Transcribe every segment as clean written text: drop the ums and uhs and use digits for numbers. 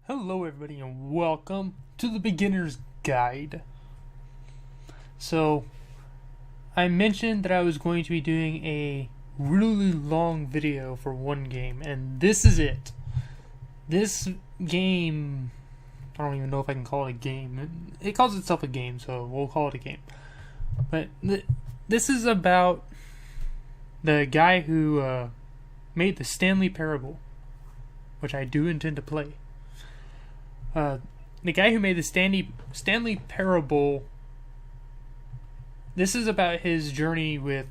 Hello everybody and welcome to the Beginner's Guide. So, I mentioned that I was going to be doing a really long video for one game, and this is it. This game, I don't even know if I can call it a game. It calls itself a game, so we'll call it a game. But this is about the guy who made the Stanley Parable, which I do intend to play. The guy who made the Stanley Parable, this is about his journey with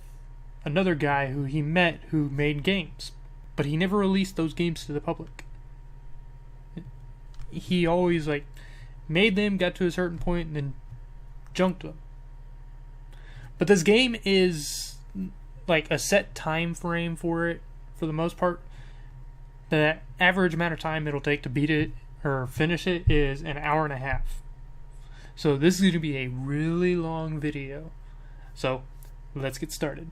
another guy who he met who made games, but he never released those games to the public. He always made them, got to a certain point, and then junked them. But this game is a set time frame for it, for the most part. The average amount of time it'll take to beat it or finish it is an hour and a half. So this is going to be a really long video. So let's get started.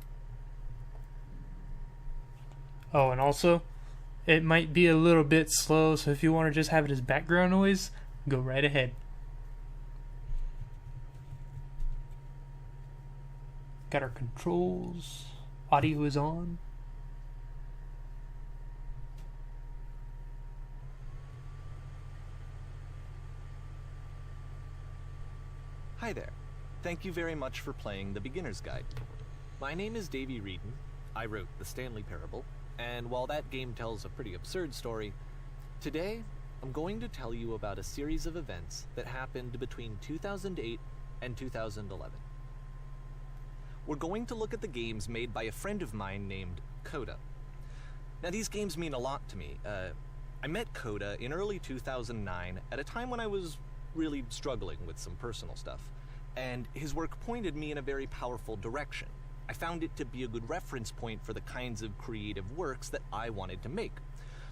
Oh, and also, it might be a little bit slow, so if you want to just have it as background noise, go right ahead. Got our controls. Audio is on. Hi there. Thank you very much for playing The Beginner's Guide. My name is Davey Reedon. I wrote The Stanley Parable, and while that game tells a pretty absurd story, today I'm going to tell you about a series of events that happened between 2008 and 2011. We're going to look at the games made by a friend of mine named Coda. Now, these games mean a lot to me. I met Coda in early 2009 at a time when I was really struggling with some personal stuff, and his work pointed me in a very powerful direction. I found it to be a good reference point for the kinds of creative works that I wanted to make.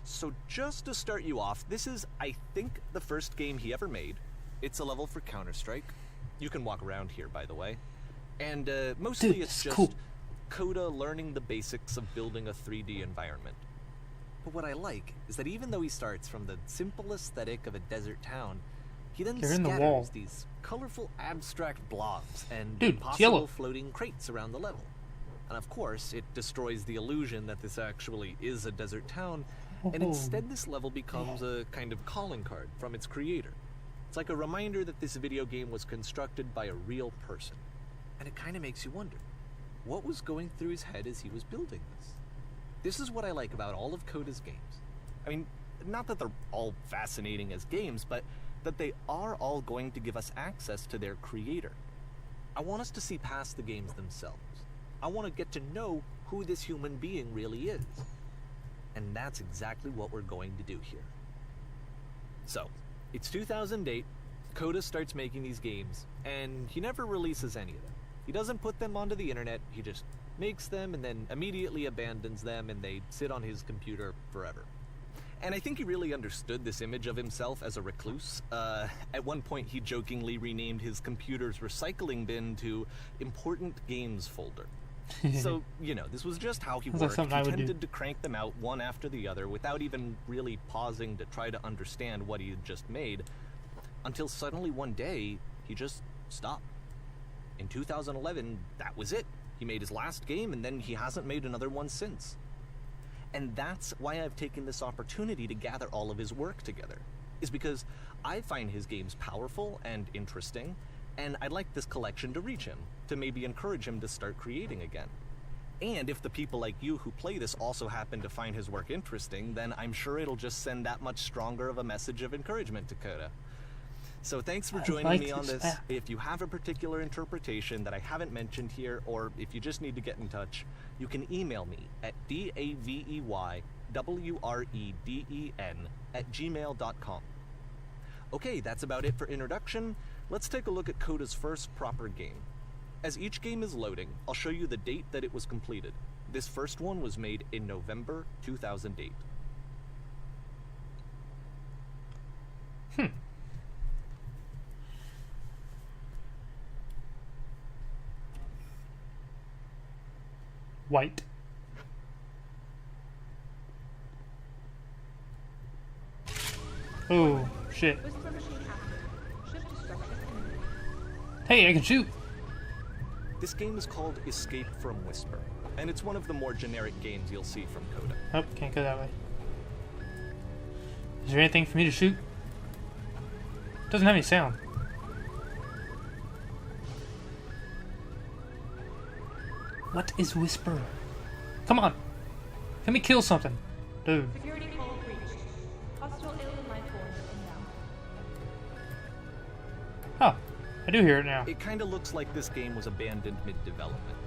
So just to start you off, this is, I think, the first game he ever made. It's a level for Counter-Strike. You can walk around here, by the way. And mostly it's just cool. Coda learning the basics of building a 3D environment. But what I like is that even though he starts from the simple aesthetic of a desert town, he then scatters these colorful abstract blobs and impossible floating crates around the level. And of course, it destroys the illusion that this actually is a desert town, and instead this level becomes a kind of calling card from its creator. It's like a reminder that this video game was constructed by a real person. And it kind of makes you wonder, what was going through his head as he was building this? This is what I like about all of Coda's games. I mean, not that they're all fascinating as games, but that they are all going to give us access to their creator. I want us to see past the games themselves. I want to get to know who this human being really is. And that's exactly what we're going to do here. So, it's 2008, Coda starts making these games, and he never releases any of them. He doesn't put them onto the internet, he just makes them and then immediately abandons them, and they sit on his computer forever. And I think he really understood this image of himself as a recluse. At one point, he jokingly renamed his computer's recycling bin to Important Games Folder. So, you know, this was just how he worked. He tended to crank them out one after the other without even really pausing to try to understand what he had just made, until suddenly one day, he just stopped. In 2011, that was it. He made his last game, and then he hasn't made another one since. And that's why I've taken this opportunity to gather all of his work together, is because I find his games powerful and interesting, and I'd like this collection to reach him, to maybe encourage him to start creating again. And if the people like you who play this also happen to find his work interesting, then I'm sure it'll just send that much stronger of a message of encouragement to Coda. So thanks for joining me on this. If you have a particular interpretation that I haven't mentioned here, or if you just need to get in touch, you can email me at daveyWreden@gmail.com. Okay, that's about it for introduction. Let's take a look at Coda's first proper game. As each game is loading, I'll show you the date that it was completed. This first one was made in November 2008. White. Oh, shit. Whisper machine active. Shift to structure imminent. Hey, I can shoot. This game is called Escape from Whisper, and it's one of the more generic games you'll see from Coda. Oh, can't go that way. Is there anything for me to shoot? Doesn't have any sound. What is Whisper? Come on. Let me kill something. Dude. Security call breached. Hostile alien life forms inbound. Oh, I do hear it now. It kinda looks like this game was abandoned mid-development.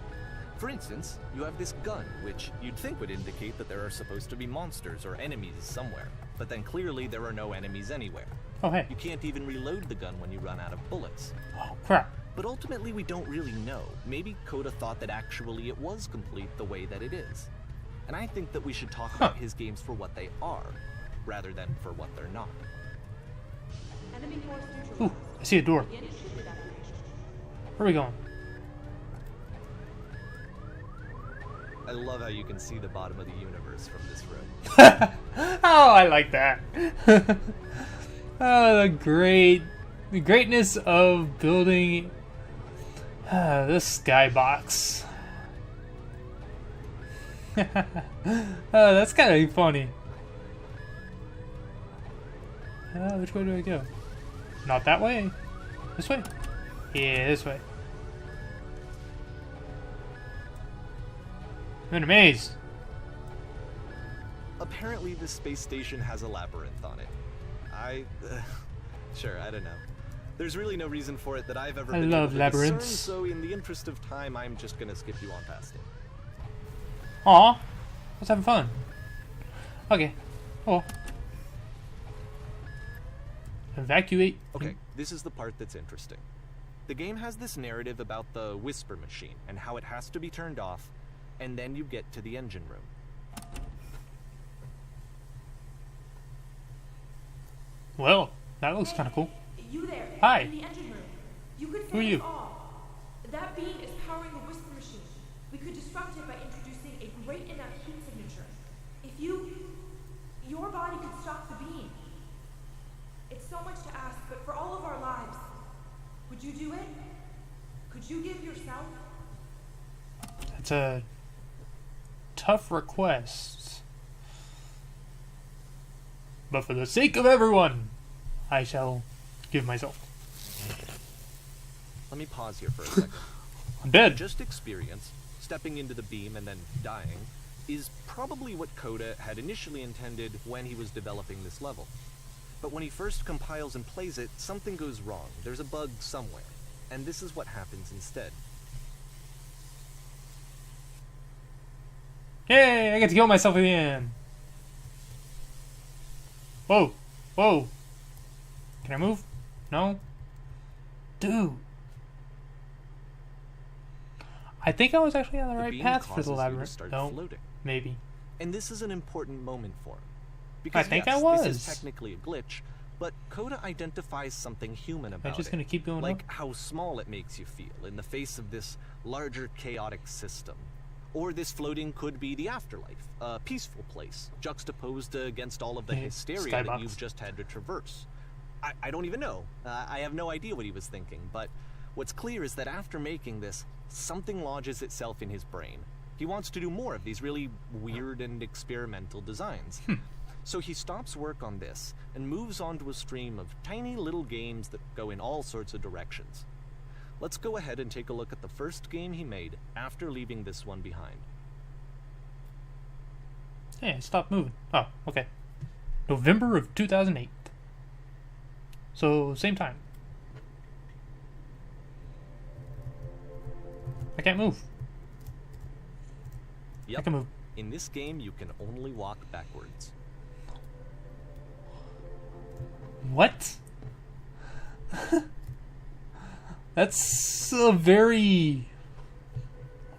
For instance, you have this gun, which you'd think would indicate that there are supposed to be monsters or enemies somewhere, but then clearly there are no enemies anywhere. Oh, hey. You can't even reload the gun when you run out of bullets. Oh, crap. But ultimately we don't really know. Maybe Coda thought that actually it was complete the way that it is. And I think that we should talk about his games for what they are, rather than for what they're not. Enemy force Ooh, neutralized. I see a door. Begin ship evacuation. Where are we going? I love how you can see the bottom of the universe from this room. Oh, I like that. Oh, the greatness of building this skybox. Oh, that's kind of funny. Which way do I go? Not that way. This way? Yeah, this way. I'm in a maze. Apparently this space station has a labyrinth on it. Sure, I don't know. There's really no reason for it that I've ever been love able to labyrinths. discern, so in the interest of time, I'm just gonna skip you on past it. Aw, I was having fun. Okay. Oh. Evacuate. Okay, this is the part that's interesting. The game has this narrative about the Whisper machine and how it has to be turned off, and then you get to the engine room. Well, that looks kind of cool. You there? Hi. In the engine room. You could Who are finish you? off. That beam is powering the Whisper machine. We could disrupt it by introducing a great enough heat signature. If your body could stop the beam. It's so much to ask, but for all of our lives, would you do it? Could you give yourself? That's a tough request. But for the sake of everyone, I shall give myself. Let me pause here for a second. I'm dead. Just experience, stepping into the beam and then dying, is probably what Coda had initially intended when he was developing this level. But when he first compiles and plays it, something goes wrong. There's a bug somewhere. And this is what happens instead. Yay, I get to kill myself again. Whoa, whoa. Can I move? No? Dude. I think I was actually on the right beam path for causes the you to labyrinth. start No, floating. maybe. And this is an important moment for him. Because think yes, I was. this is technically a glitch, but Coda identifies something human about I'm just it. gonna keep going Like up. how small it makes you feel in the face of this larger chaotic system. Or this floating could be the afterlife, a peaceful place, juxtaposed against all of the hysteria that Skybox. you've just had to traverse. I don't even know. I have no idea what he was thinking, but what's clear is that after making this, something lodges itself in his brain. He wants to do more of these really weird and experimental designs. So he stops work on this and moves on to a stream of tiny little games that go in all sorts of directions. Let's go ahead and take a look at the first game he made after leaving this one behind. Hey, stop moving. Oh, okay. November of 2008. So, same time. I can't move. I Yep. can move. In this game, you can only walk backwards. What? That's a very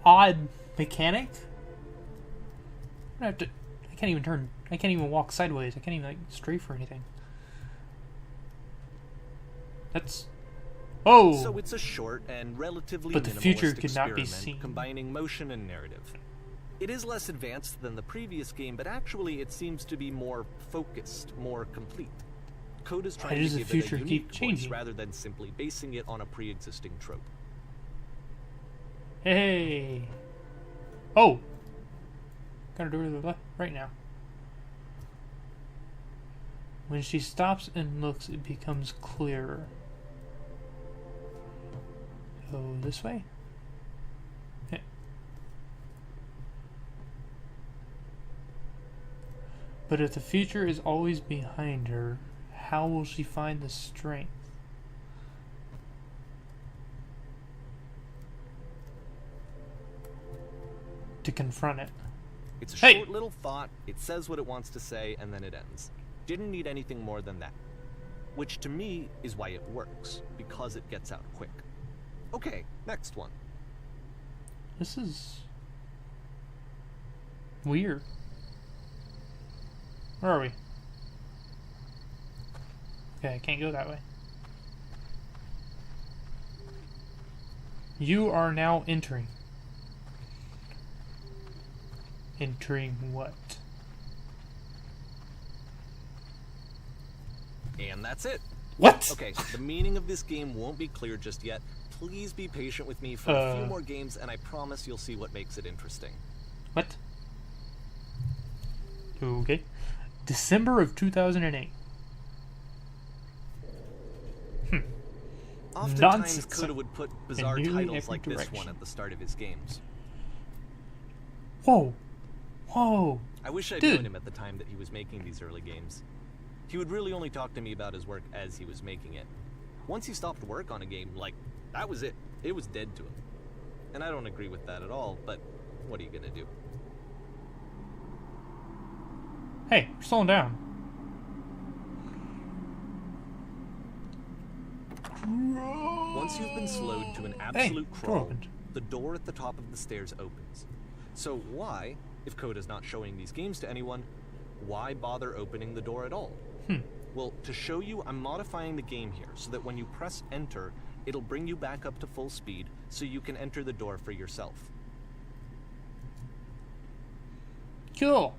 odd mechanic. I have to. I can't even turn. I can't even walk sideways. I can't even like strafe or anything. That's. Oh. So it's a short and relatively But the minimalist future could not be experiment seen. combining motion and narrative. It is less advanced than the previous game, but actually it seems to be more focused, more complete. Coda's How trying does to the give it a future unique keep voice changing? rather than simply basing it on a pre-existing trope. Hey! Oh! Gotta do it right now. When she stops and looks, it becomes clearer. Go this way? Yeah. But if the future is always behind her, how will she find the strength? To confront it. It's a Hey! short little thought, it says what it wants to say, and then it ends. Didn't need anything more than that. Which to me is why it works, because it gets out quick. Okay, next one. This is weird. Where are we? Okay, I can't go that way. You are now entering. Entering what? And that's it. What? Okay, the meaning of this game won't be clear just yet. Please be patient with me for a few more games, and I promise you'll see what makes it interesting. What? Okay. December of 2008. Oftentimes, Nonsense. Coda would put bizarre In nearly titles every like this direction. one at the start of his games. Whoa. Whoa. I wish I'd Dude. known him at the time that he was making these early games. He would really only talk to me about his work as he was making it. Once he stopped work on a game, like, that was it. It was dead to him. And I don't agree with that at all, but what are you gonna do? Hey, we're slowing down. Once you've been slowed to an absolute door crawl, opened. the door at the top of the stairs opens. So why, if Coda's not showing these games to anyone, why bother opening the door at all? Well, to show you, I'm modifying the game here so that when you press enter, it'll bring you back up to full speed so you can enter the door for yourself. Cool.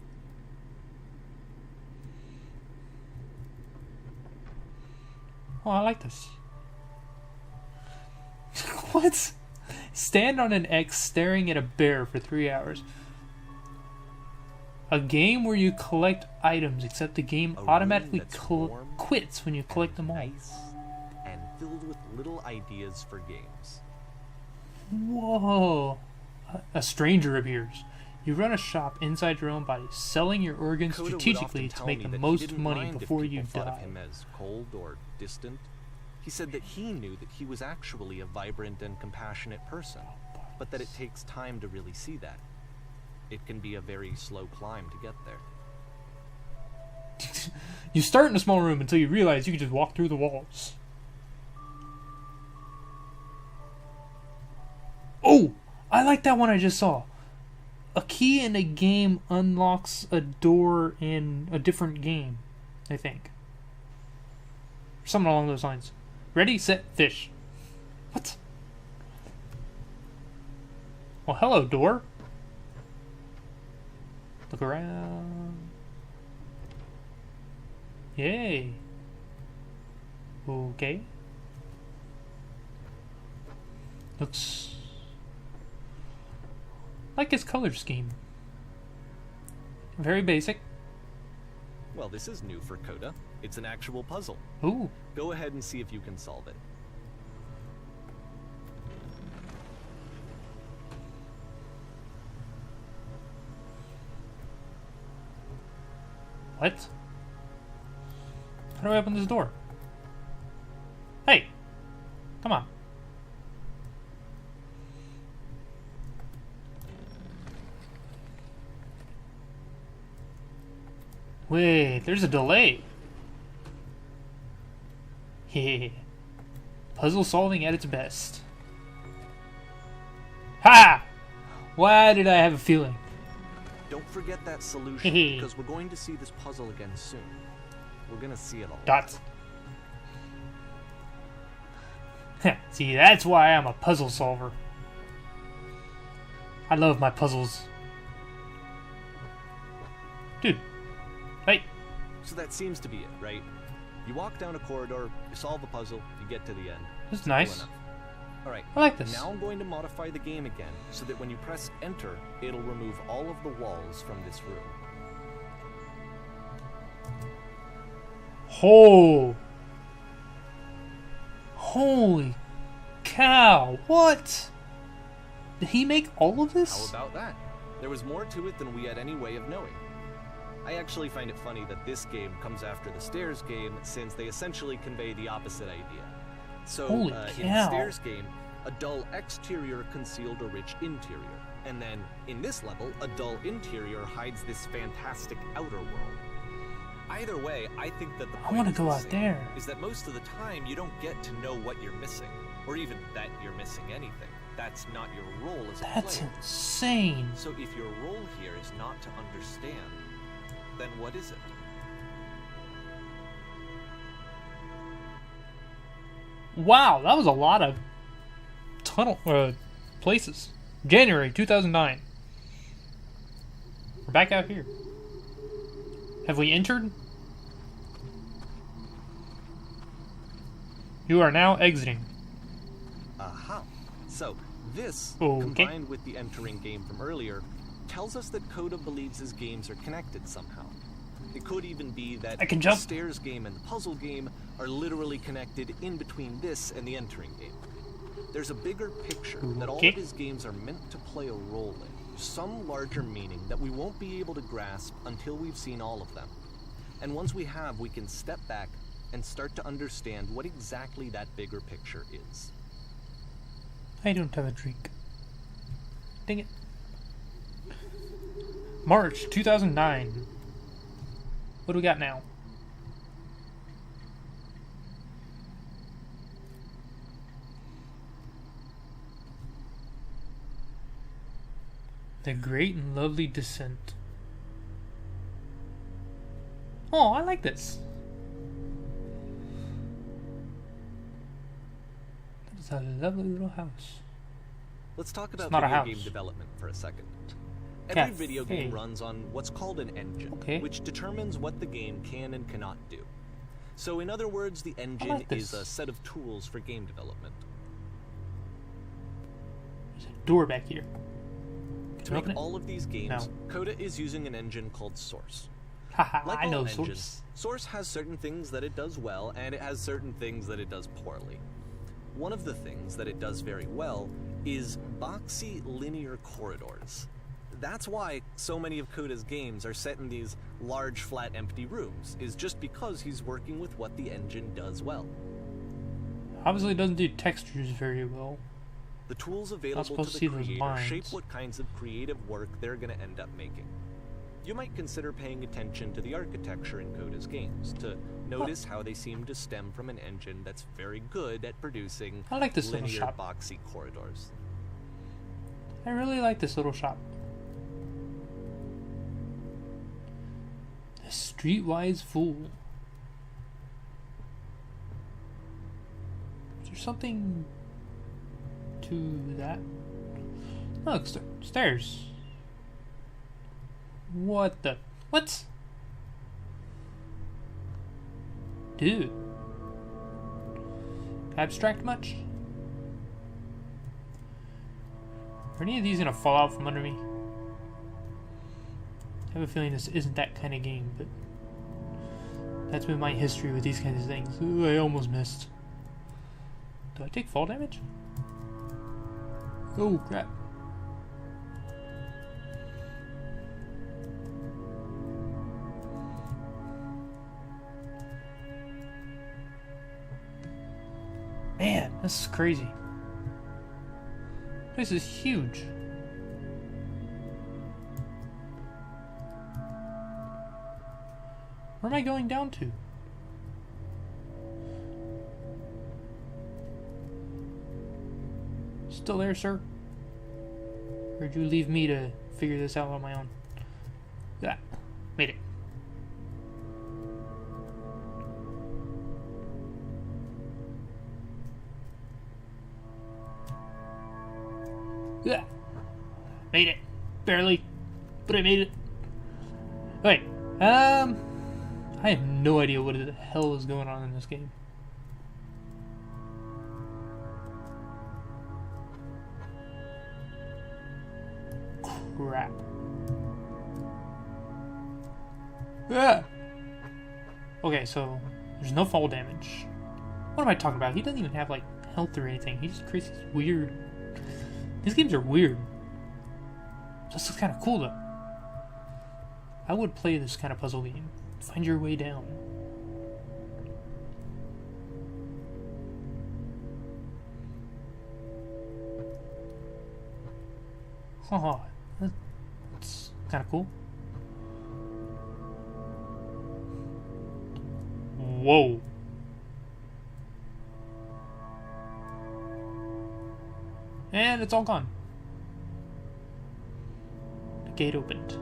Oh, I like this. What? Stand on an X staring at a bear for 3 hours. A game where you collect items, except the game A room automatically that's warm quits when you collect them all. Nice and filled with little ideas for games. Whoa. A stranger appears. You run a shop inside your own body, selling your organs Coda would strategically often to tell make me the that he most didn't money mind if before people you thought of die. him as cold or distant. He said that he knew that he was actually a vibrant and compassionate person, but that it takes time to really see that. It can be a very slow climb to get there. You start in a small room until you realize you can just walk through the walls. Oh! I like that one I just saw. A key in a game unlocks a door in a different game, I think. Something along those lines. Ready, set, fish. What? Well, hello, door. Look around. Yay. Okay. Looks like his color scheme. Very basic. Well, this is new for Coda. It's an actual puzzle. Ooh. Go ahead and see if you can solve it. What? How do I open this door? Hey! Come on. Wait, there's a delay. Heh. Puzzle solving at its best. Ha! Why did I have a feeling? Don't forget that solution, because we're going to see this puzzle again soon. We're gonna see it all. Dots. See, that's why I'm a puzzle solver. I love my puzzles. Dude. Hey. So that seems to be it, right? You walk down a corridor, you solve a puzzle, you get to the end. This is Simple nice. enough. Alright, I like this. now I'm going to modify the game again, so that when you press enter, it'll remove all of the walls from this room. Oh! Holy cow! What? Did he make all of How this? about that? There was more to it than we had any way of knowing. I actually find it funny that this game comes after the Stairs game, since they essentially convey the opposite idea. So, Holy in the cow. Stairs game, a dull exterior concealed a rich interior. And then, in this level, a dull interior hides this fantastic outer world. Either way, I think that the I point wanna is go the out same, there. is that most of the time you don't get to know what you're missing, or even that you're missing anything. That's not your role as a That's player. insane. So if your role here is not to understand, then what is it? Wow, that was a lot of places. January 2009. We're back out here. Have we entered? You are now exiting. Aha. So, this, Okay. combined with the entering game from earlier, tells us that Coda believes his games are connected somehow. It could even be that I can the jump. Stairs game and the puzzle game are literally connected in between this and the entering game. There's a bigger picture that all Okay. of his games are meant to play a role in, some larger meaning that we won't be able to grasp until we've seen all of them. And once we have, we can step back and start to understand what exactly that bigger picture is. I don't have a drink. Dang it. March 2009. What do we got now? The Great and Lovely Descent. Oh, I like this. That is a lovely little house. Let's talk about not a video house. game development for a second. Every video game Cafe. runs on what's called an engine, Okay. which determines what the game can and cannot do. So in other words, the engine like is this. a set of tools for game development. There's a door back here. To Can I make open it? all of these games, No. Coda is using an engine called Source. Haha, Like I all know engines, Source. Source has certain things that it does well, and it has certain things that it does poorly. One of the things that it does very well is boxy linear corridors. That's why so many of Coda's games are set in these large, flat, empty rooms, is just because he's working with what the engine does well. Obviously, it doesn't do textures very well. The tools available supposed to to the see those creator lines. shape what kinds of creative work they're going to end up making. You might consider paying attention to the architecture in Coda's games, to notice how they seem to stem from an engine that's very good at producing I like this little linear, shop. boxy corridors. I really like this little shop. The Streetwise Fool. Is there something to that? Oh, look, stairs. What the? What? Dude. Abstract much? Are any of these gonna fall out from under me? I have a feeling this isn't that kind of game, but that's been my history with these kinds of things. Ooh, I almost missed. Do I take fall damage? Oh, crap. Man, this is crazy. This is huge. Where am I going down to? Still there, sir? Or did you leave me to figure this out on my own? Yeah, made it. Yeah, made it. Barely, but I made it. Wait, I I have no idea what the hell is going on in this game. Crap. Ah! Okay, so there's no fall damage. What am I talking about? He doesn't even have like health or anything. He just creates these weird... These games are weird. This is kind of cool though. I would play this kind of puzzle game. Find your way down. Haha, that's kind of cool. Whoa. And it's all gone. The gate opened.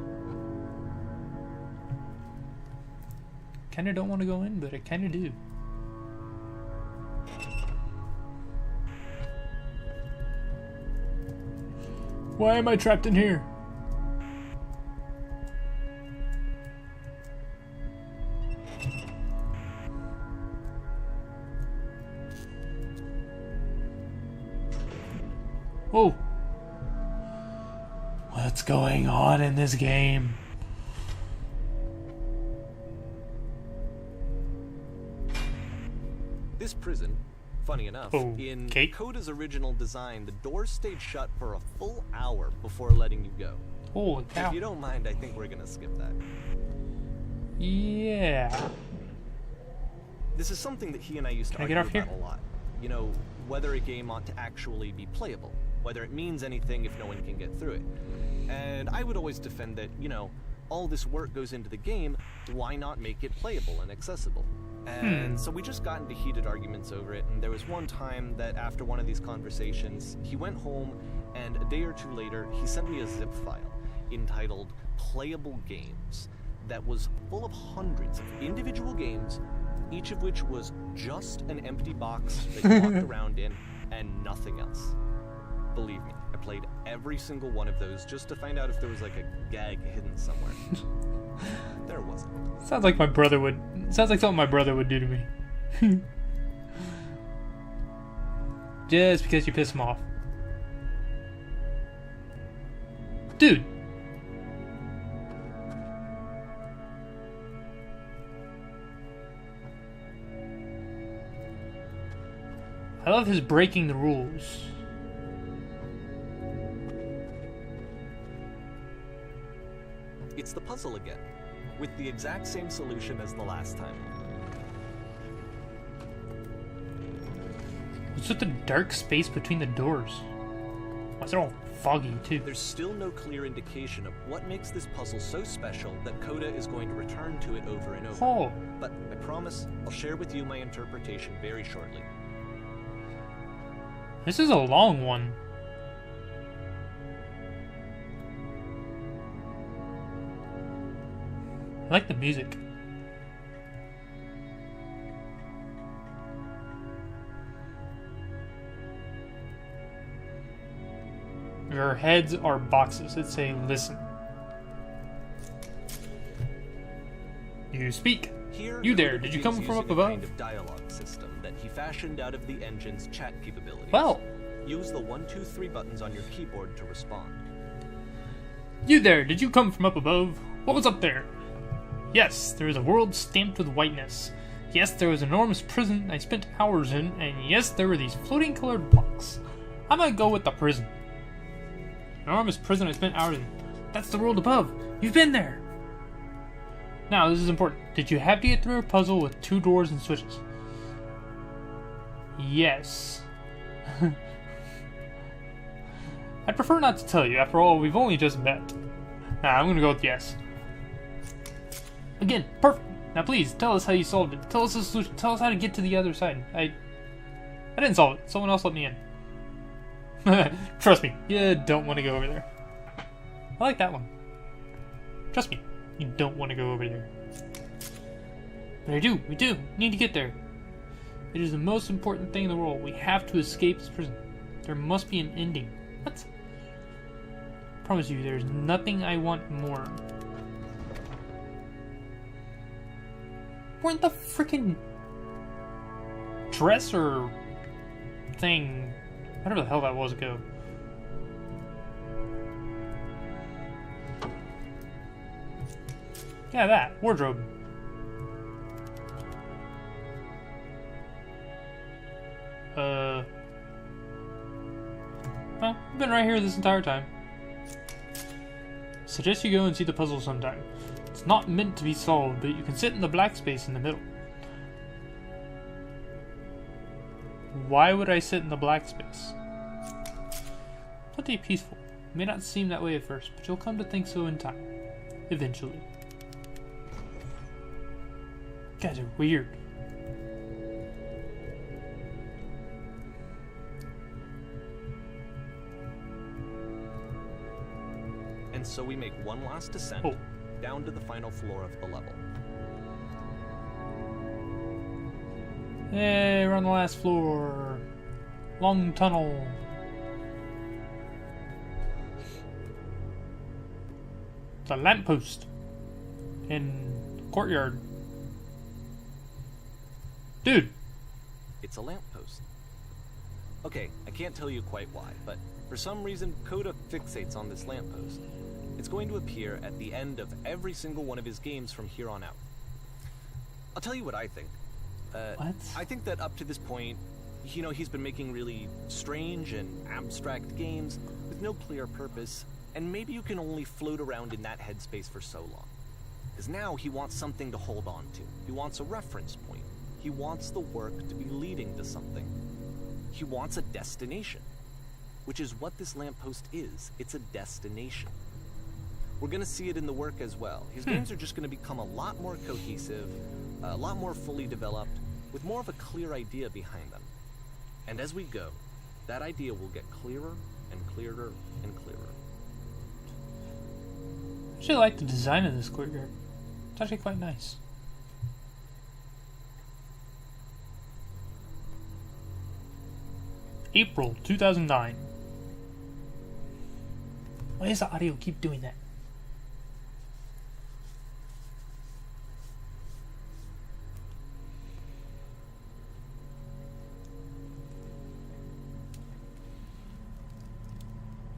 Kinda don't want to go in, but I kinda do. Why am I trapped in here? Whoa. What's going on in this game? This prison, funny enough, in Okay. Coda's original design, the doors stayed shut for a full hour before letting you go. Holy cow. If you don't mind, I think we're gonna skip that. Yeah. This is something that he and I used to Can I argue get about off here? a lot. You know, whether a game ought to actually be playable, whether it means anything if no one can get through it. And I would always defend that, you know, all this work goes into the game, why not make it playable and accessible? And so we just got into heated arguments over it, and there was one time that after one of these conversations, he went home, and a day or two later, he sent me a zip file entitled Playable Games that was full of hundreds of individual games, each of which was just an empty box that you walked around in and nothing else. Believe me, I played every single one of those just to find out if there was like a gag hidden somewhere. There wasn't. Sounds like my brother would. Sounds like something my brother would do to me. Just because you piss him off. Dude. I love his breaking the rules. It's the puzzle again, with the exact same solution as the last time. What's with the dark space between the doors? Why is it all foggy, too? There's still no clear indication of what makes this puzzle so special that Coda is going to return to it over and over. Oh. But I promise I'll share with you my interpretation very shortly. This is a long one. I like the music. Your heads are boxes that say listen. You speak. Here, You there, Coda did you begins come from using up a above? kind of dialogue system that he fashioned out of the engine's chat capabilities. Well. Use the 1, 2, 3 buttons on your keyboard to respond. You there, did you come from up above? What was up there? Yes, there is a world stamped with whiteness. Yes, there was an enormous prison I spent hours in, and yes, there were these floating colored blocks. I'm gonna go with the prison. Enormous prison I spent hours in. That's the world above. You've been there. Now, this is important. Did you have to get through a puzzle with 2 doors and switches? Yes. I'd prefer not to tell you. After all, we've only just met. Nah, I'm gonna go with yes. Again, perfect. Now please, tell us how you solved it. Tell us the solution. Tell us how to get to the other side. I didn't solve it. Someone else let me in. Trust me, you don't want to go over there. I like that one. Trust me, you don't want to go over there. But we do. Need to get there. It is the most important thing in the world. We have to escape this prison. There must be an ending. What? I promise you, there's nothing I want more. Where'd the freaking dresser thing, whatever the hell that was, go? Yeah, that. Wardrobe. Well, I've been right here this entire time. Suggest you go and see the puzzle sometime. It's not meant to be solved, but you can sit in the black space in the middle. Why would I sit in the black space? Plenty peaceful. It may not seem that way at first, but you'll come to think so in time. Eventually. You guys are weird. And so we make one last descent down to the final floor of the level. Hey, we're on the last floor. Long tunnel. The lamppost in courtyard. Dude. It's a lamppost. Okay, I can't tell you quite why, but for some reason Coda fixates on this lamppost. It's going to appear at the end of every single one of his games from here on out. I'll tell you what I think. What? I think that up to this point, you know, he's been making really strange and abstract games with no clear purpose, and maybe you can only float around in that headspace for so long. Because now he wants something to hold on to. He wants a reference point. He wants the work to be leading to something. He wants a destination, which is what this lamppost is. It's a destination. We're going to see it in the work as well. His games are just going to become a lot more cohesive, a lot more fully developed, with more of a clear idea behind them. And as we go, that idea will get clearer and clearer and clearer. I actually like the design of this courtyard. It's actually quite nice. April 2009. Why does the audio keep doing that?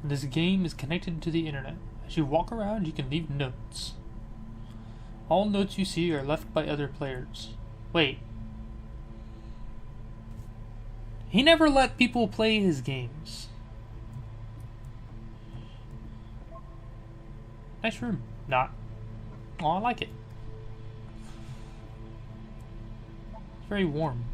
This game is connected to the internet. As you walk around, you can leave notes. All notes you see are left by other players. Wait. He never let people play his games. Nice room. Not. Oh, I like it. It's very warm.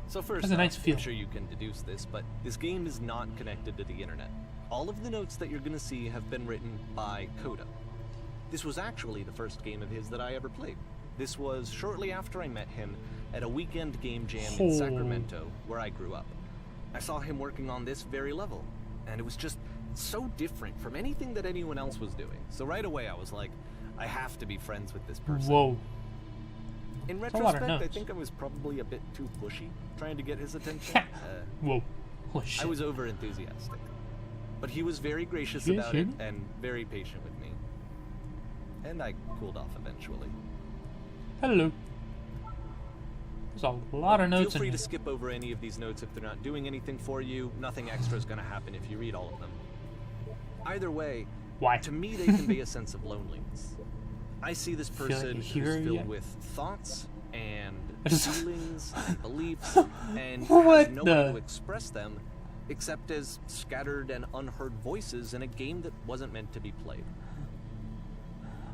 So first, Has a nice feel. I'm sure you can deduce this, but this game is not connected to the internet. All of the notes that you're going to see have been written by Coda. This was actually the first game of his that I ever played. This was shortly after I met him at a weekend game jam in Sacramento, where I grew up. I saw him working on this very level, and it was just so different from anything that anyone else was doing. So right away I was like, I have to be friends with this person. Whoa. In That's a lot of retrospect, I notes. think I was probably a bit too pushy, trying to get his attention. Whoa. Holy shit. I was over enthusiastic. But he was very gracious You guys about hear it me? and very patient with me. And I cooled off eventually. Hello. There's a lot of notes Feel free in to here. skip over any of these notes if they're not doing anything for you. Nothing extra is going to happen if you read all of them. Either way, Why? to me they convey a sense of loneliness. I see this Feel like person a who's hero filled yet? with thoughts and Just- feelings and beliefs and What has no the- way to express them except as scattered and unheard voices in a game that wasn't meant to be played.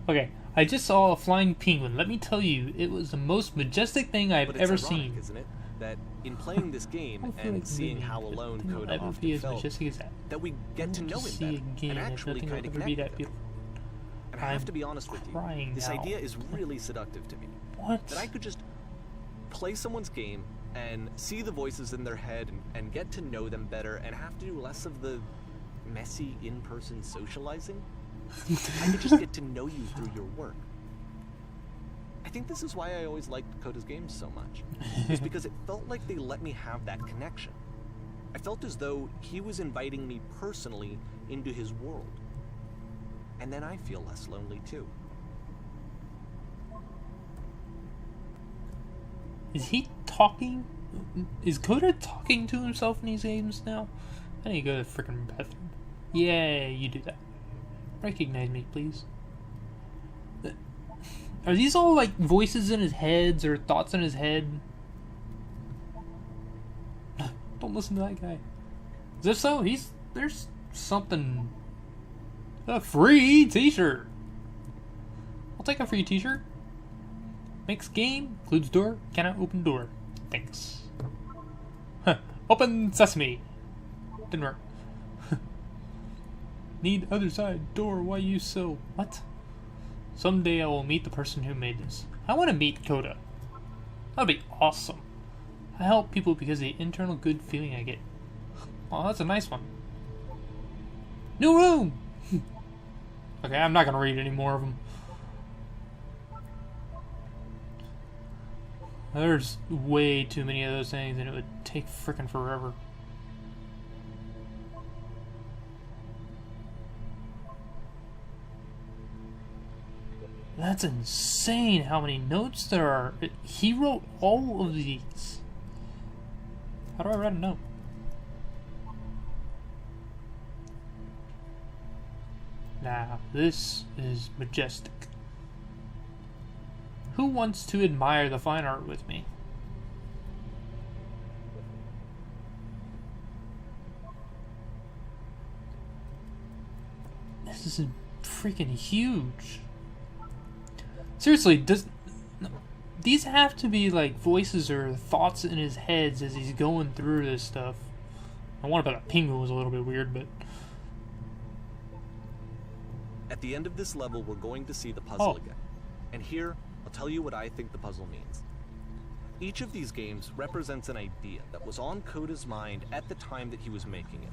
Okay, I just saw a flying penguin. Let me tell you, it was the most majestic thing I've But it's ever ironic, seen. isn't it? That in playing this I game don't feel and like seeing moving, how but alone nothing will Coda ever be often as felt, majestic as that. that we get to I know want him see better again, and and actually nothing kind will of ever be connect that with him. beautiful. And I have I'm to be honest with you, crying this now. idea is really seductive to me. What? That I could just play someone's game and see the voices in their head and get to know them better and have to do less of the messy in-person socializing. I could just get to know you through your work. I think this is why I always liked Coda's games so much. It's because it felt like they let me have that connection. I felt as though he was inviting me personally into his world. And then I feel less lonely too. Is he talking? Is Coda talking to himself in these games now? I need to go to the freaking bathroom. Yeah, you do that. Recognize me, please. Are these all like voices in his head or thoughts in his head? Don't listen to that guy. If so, there's something. A free t-shirt. I'll take a free t-shirt. Makes game, includes door, cannot open door. Thanks. Open sesame. Didn't work. Need other side door, why you so... What? Someday I will meet the person who made this. I want to meet Coda. That'd be awesome. I help people because of the internal good feeling I get. Oh, that's a nice one. New room! Okay, I'm not gonna read any more of them. There's way too many of those things and it would take frickin' forever. That's insane how many notes there are. He wrote all of these. How do I write a note? Now, this is majestic. Who wants to admire the fine art with me? This is freaking huge. Seriously, these have to be like voices or thoughts in his head as he's going through this stuff. The one about a penguin was a little bit weird, but... At the end of this level, we're going to see the puzzle again. And here, I'll tell you what I think the puzzle means. Each of these games represents an idea that was on Coda's mind at the time that he was making it.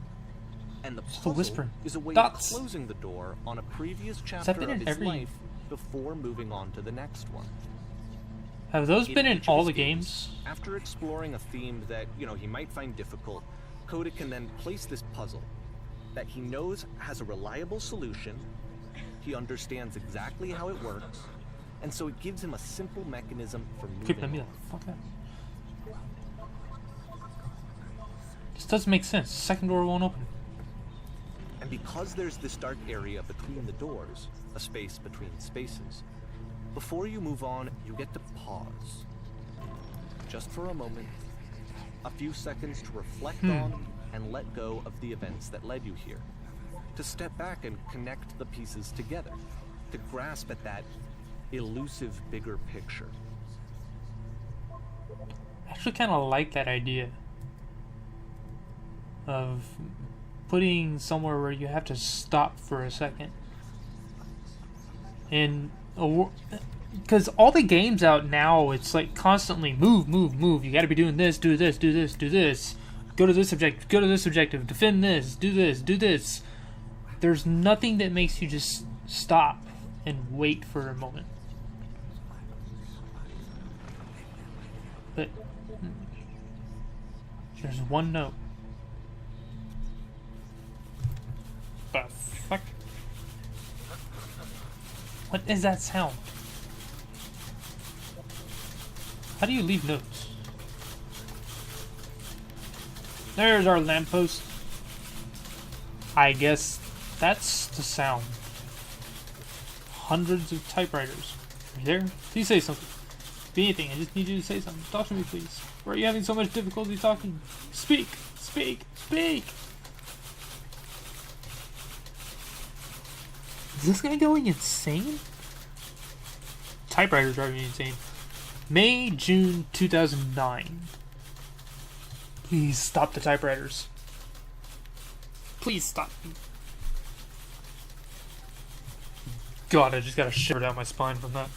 And the puzzle is a way of closing the door on a previous chapter of his life before moving on to the next one. Have those been in all the games? After exploring a theme that, he might find difficult, Coda can then place this puzzle that he knows has a reliable solution, he understands exactly how it works, and so it gives him a simple mechanism for moving on. This doesn't make sense. The second door won't open. And because there's this dark area between the doors, a space between spaces, before you move on, you get to pause. Just for a moment, a few seconds to reflect on and let go of the events that led you here. To step back and connect the pieces together. To grasp at that elusive bigger picture. I actually kind of like that idea of putting somewhere where you have to stop for a second. And because all the games out now, it's like constantly move, move, move. You got to be doing this, do this, do this, do this. Go to this objective, go to this objective, defend this, do this, do this. There's nothing that makes you just stop and wait for a moment. But there's one note. The fuck? What is that sound? How do you leave notes? There's our lamppost. I guess that's the sound. Hundreds of typewriters. Are you there? Please say something. Be anything. I just need you to say something. Talk to me, please. Why are you having so much difficulty talking? Speak! Speak! Speak! Is this guy going insane? Typewriters driving me insane. May, June 2009. Please stop the typewriters. Please stop. God, I just got a shiver down my spine from that.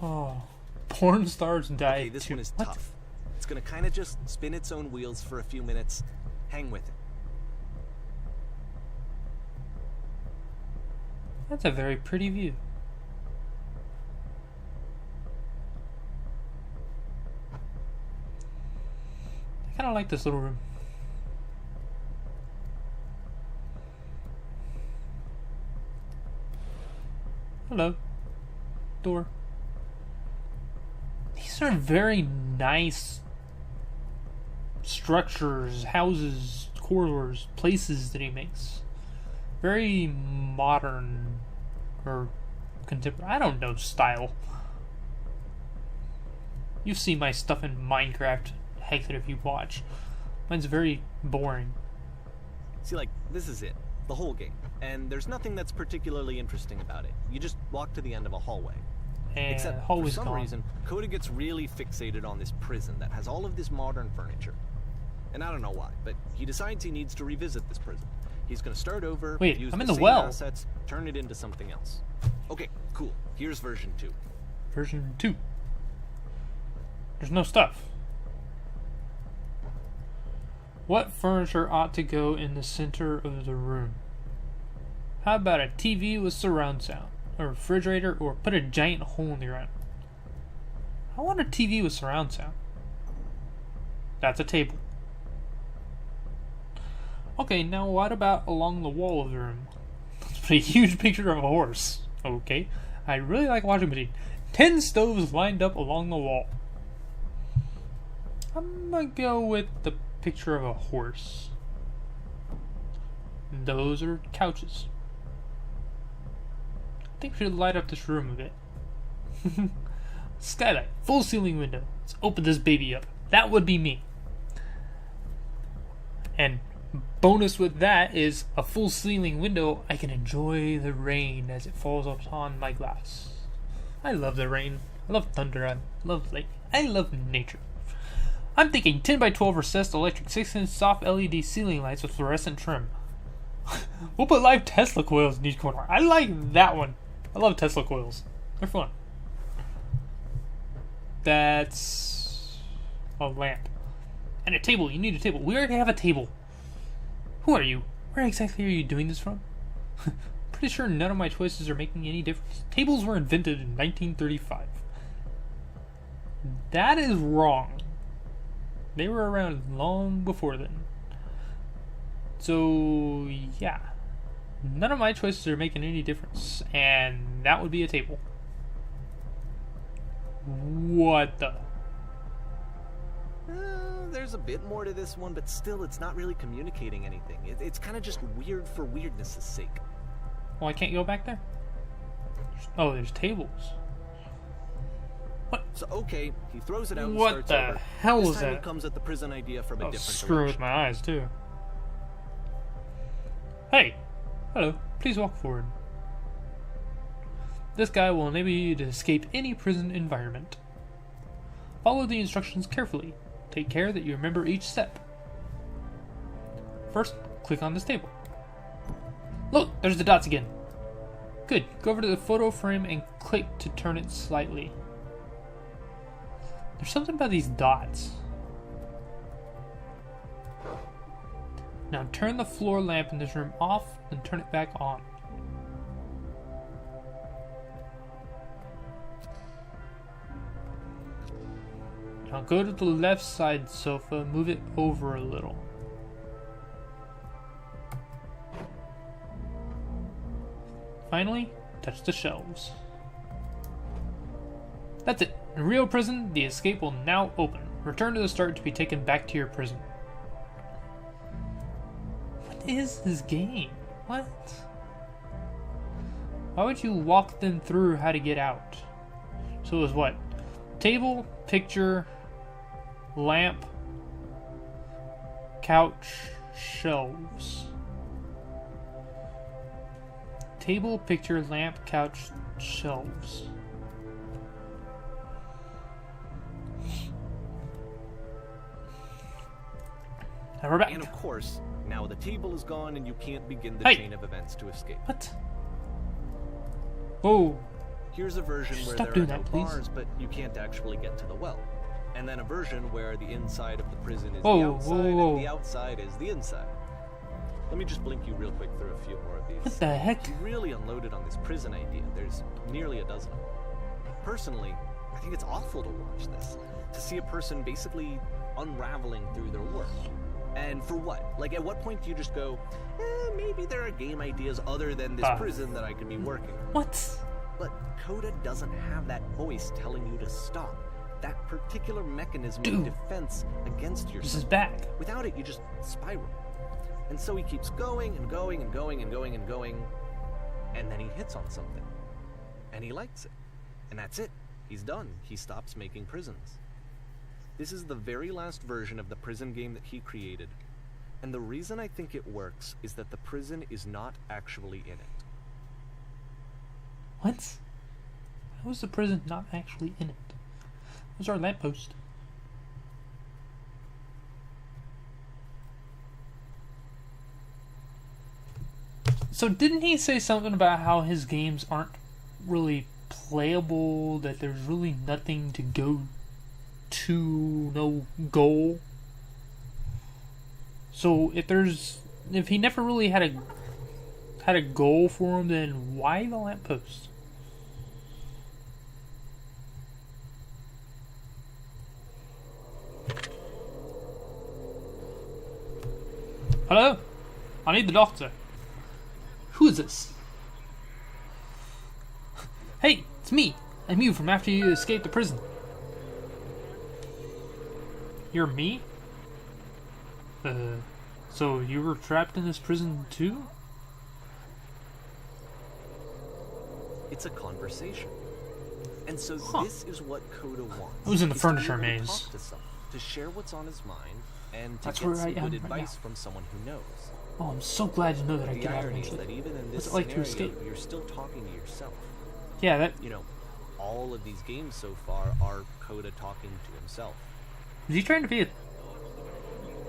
Oh. Porn stars die. Okay, this one is tough. It's gonna kind of just spin its own wheels for a few minutes. Hang with it. That's a very pretty view. I kind of like this little room. Hello. Door. These are very nice structures, houses, corridors, places that he makes. Very modern or contemporary. I don't know style. You've seen my stuff in Minecraft. Heck, if you watch. Mine's very boring. See, like, this is it. The whole game. And there's nothing that's particularly interesting about it. You just walk to the end of a hallway. And Except, for some reason, Coda gets really fixated on this prison that has all of this modern furniture. And I don't know why, but he decides he needs to revisit this prison. He's gonna start over, Wait, use I'm the in the same well. assets, turn it into something else. Okay, cool. Here's version 2. Version 2. There's no stuff. What furniture ought to go in the center of the room? How about a TV with surround sound? A refrigerator, or put a giant hole in the ground? I want a TV with surround sound. That's a table. Okay, now what about along the wall of the room? Let's put a huge picture of a horse. Okay, I really like washing machine. 10 stoves lined up along the wall. I'm gonna go with the picture of a horse. Those are couches. I think we should light up this room a bit. Skylight, full ceiling window. Let's open this baby up. That would be me. And bonus with that is a full ceiling window. I can enjoy the rain as it falls upon my glass. I love the rain. I love thunder. I love light. I love nature. I'm thinking 10 by 12 recessed electric 6-inch soft LED ceiling lights with fluorescent trim. We'll put live Tesla coils in each corner. I like that one. I love Tesla coils. They're fun. That's a lamp. And a table. You need a table. We already have a table. Who are you? Where exactly are you doing this from? Pretty sure none of my choices are making any difference. Tables were invented in 1935. That is wrong. They were around long before then. So, yeah. None of my choices are making any difference. And that would be a table. What the? There's a bit more to this one, but still, it's not really communicating anything. It's kind of just weird for weirdness' sake. Well, I can't go back there? Oh, there's tables. What? So, okay, he throws it out and What starts the over. hell This was time that? he comes at the prison idea from a Oh, different screw with direction. my eyes, too. Hey! Hello. Please walk forward. This guy will enable you to escape any prison environment. Follow the instructions carefully. Take care that you remember each step. First, click on this table. Look! There's the dots again. Good. Go over to the photo frame and click to turn it slightly. There's something about these dots. Now turn the floor lamp in this room off and turn it back on. Now go to the left side sofa, move it over a little. Finally, touch the shelves. That's it. In Rio Prison, the escape will now open. Return to the start to be taken back to your prison. What is this game? What? Why would you walk them through how to get out? So it was what? Table, picture, lamp, couch, shelves. Table, picture, lamp, couch, shelves. And we're back. And of course, now the table is gone and you can't begin the Hey! chain of events to escape. What? Whoa. Here's a version where Stop there doing are no that, please. bars, but you can't actually get to the well. And then a version where the inside of the prison is Whoa, the whoa, outside whoa. and the outside is the inside. Let me just blink you real quick through a few more of these. What the heck? He really unloaded on this prison idea. There's nearly a dozen of them. Personally, I think it's awful to watch this. To see a person basically unraveling through their work. And for what? Like, at what point do you just go, maybe there are game ideas other than this prison that I could be working on? What? But Coda doesn't have that voice telling you to stop. That particular mechanism Dude. of defense against This yourself. is back. Without it, you just spiral. And so he keeps going and going and going and going and going, and then he hits on something. And he likes it. And that's it. He's done. He stops making prisons. This is the very last version of the prison game that he created. And the reason I think it works is that the prison is not actually in it. What? How is the prison not actually in it? There's our lamppost. So didn't he say something about how his games aren't really playable, that there's really nothing to go to, no goal? So if he never really had a goal for him, then why the lamppost? Hello? I need the doctor. Who is this? Hey, it's me. I'm you from after you escaped the prison. You're me? So you were trapped in this prison too? It's a conversation. And so this is what Coda wants. I was in the is to be furniture able to maze. talk to someone, to share what's on his mind, and to That's get where some I am good right advice now. from someone who knows. Oh, I'm so glad to know that I The get out irony is eventually. that even in this What's it like to scenario, escape? you're still talking to yourself. Yeah, that... You know, all of these games so far are Coda talking to himself. Is he trying to be a...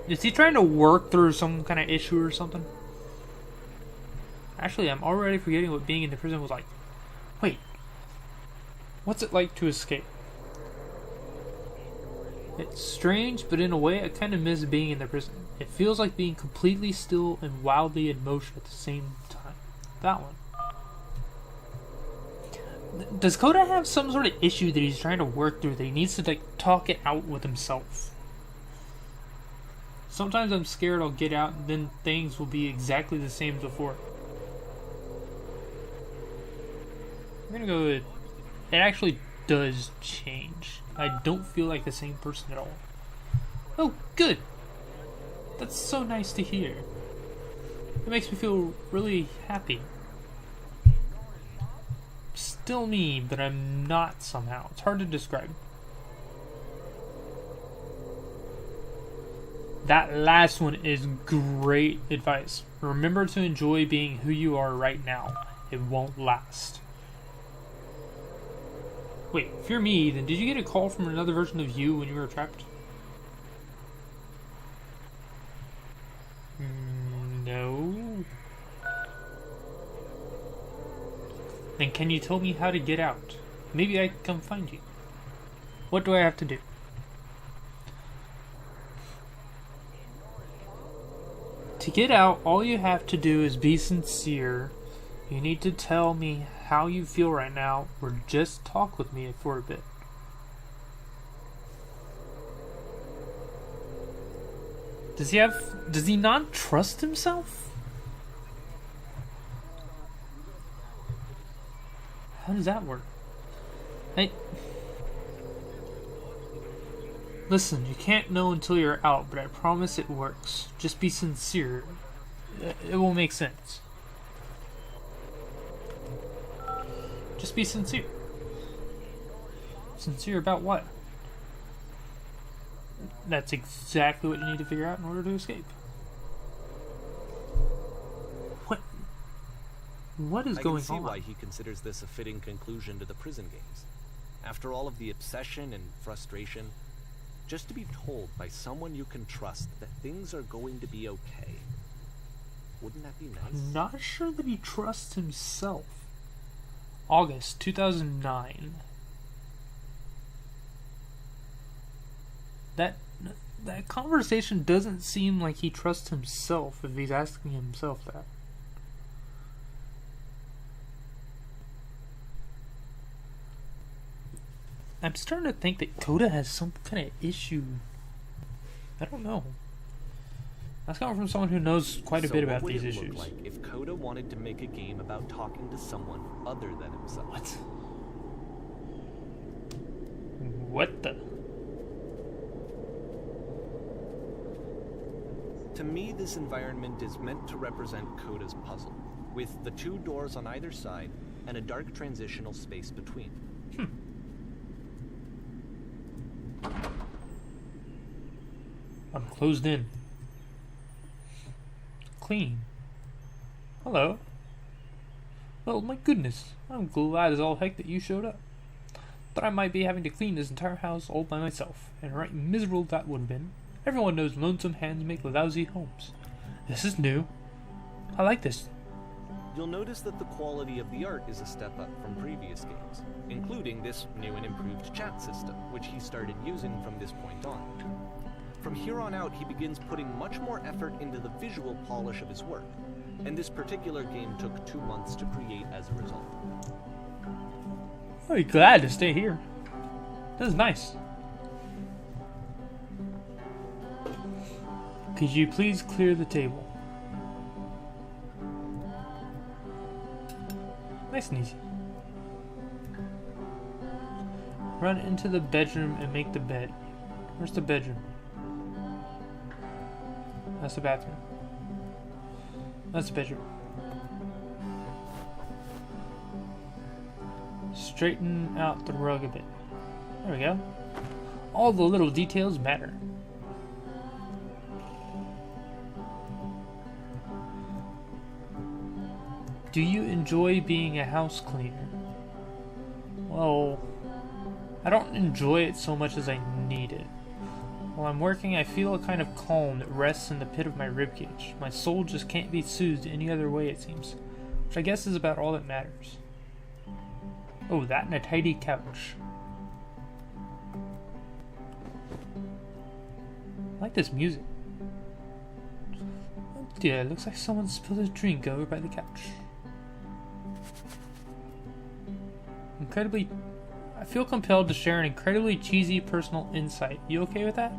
Is he trying to work through some kind of issue or something? Actually, I'm already forgetting what being in the prison was like. Wait. What's it like to escape? It's strange, but in a way, I kind of miss being in the prison. It feels like being completely still and wildly in motion at the same time. That one. Does Coda have some sort of issue that he's trying to work through, that he needs to like talk it out with himself? Sometimes I'm scared I'll get out and then things will be exactly the same as before. I'm gonna go with... It actually does change. I don't feel like the same person at all. Oh, good! That's so nice to hear. It makes me feel really happy. Still me, but I'm not somehow. It's hard to describe. That last one is great advice. Remember to enjoy being who you are right now. It won't last. Wait, if you're me, then did you get a call from another version of you when you were trapped? No. Then can you tell me how to get out? Maybe I can come find you. What do I have to do? To get out, all you have to do is be sincere. You need to tell me how you feel right now, or just talk with me for a bit. Does he not trust himself? How does that work? Hey. Listen, you can't know until you're out, but I promise it works. Just be sincere. It will make sense. Just be sincere. Sincere about what? That's exactly what you need to figure out in order to escape. What is going I can see on? why he considers this a fitting conclusion to the prison games. After all of the obsession and frustration, just to be told by someone you can trust that things are going to be okay. Wouldn't that be nice? I'm not sure that he trusts himself. August 2009. That conversation doesn't seem like he trusts himself if he's asking himself that. I'm starting to think that Coda has some kind of issue. I don't know. That's coming from someone who knows quite a bit about these issues. So what would it look like if Coda wanted to make a game about talking to someone other than himself? What? What the? To me, this environment is meant to represent Coda's puzzle, with the 2 doors on either side and a dark transitional space between. I'm closed in. Clean. Hello. Well, my goodness. I'm glad as all heck that you showed up. Thought I might be having to clean this entire house all by myself, and right miserable that would have been. Everyone knows lonesome hands make lousy homes. This is new. I like this. You'll notice that the quality of the art is a step up from previous games, including this new and improved chat system, which he started using from this point on. From here on out, he begins putting much more effort into the visual polish of his work, and this particular game took 2 months to create as a result. I'll be glad to stay here. This is nice. Could you please clear the table? Nice and easy. Run into the bedroom and make the bed. Where's the bedroom? That's the bathroom. That's the bedroom. Straighten out the rug a bit. There we go. All the little details matter. Do you enjoy being a house cleaner? Well, I don't enjoy it so much as I need it. While I'm working, I feel a kind of calm that rests in the pit of my ribcage. My soul just can't be soothed any other way, it seems. Which I guess is about all that matters. Oh, that and a tidy couch. I like this music. Oh dear, looks like someone spilled a drink over by the couch. I feel compelled to share an incredibly cheesy personal insight. You okay with that?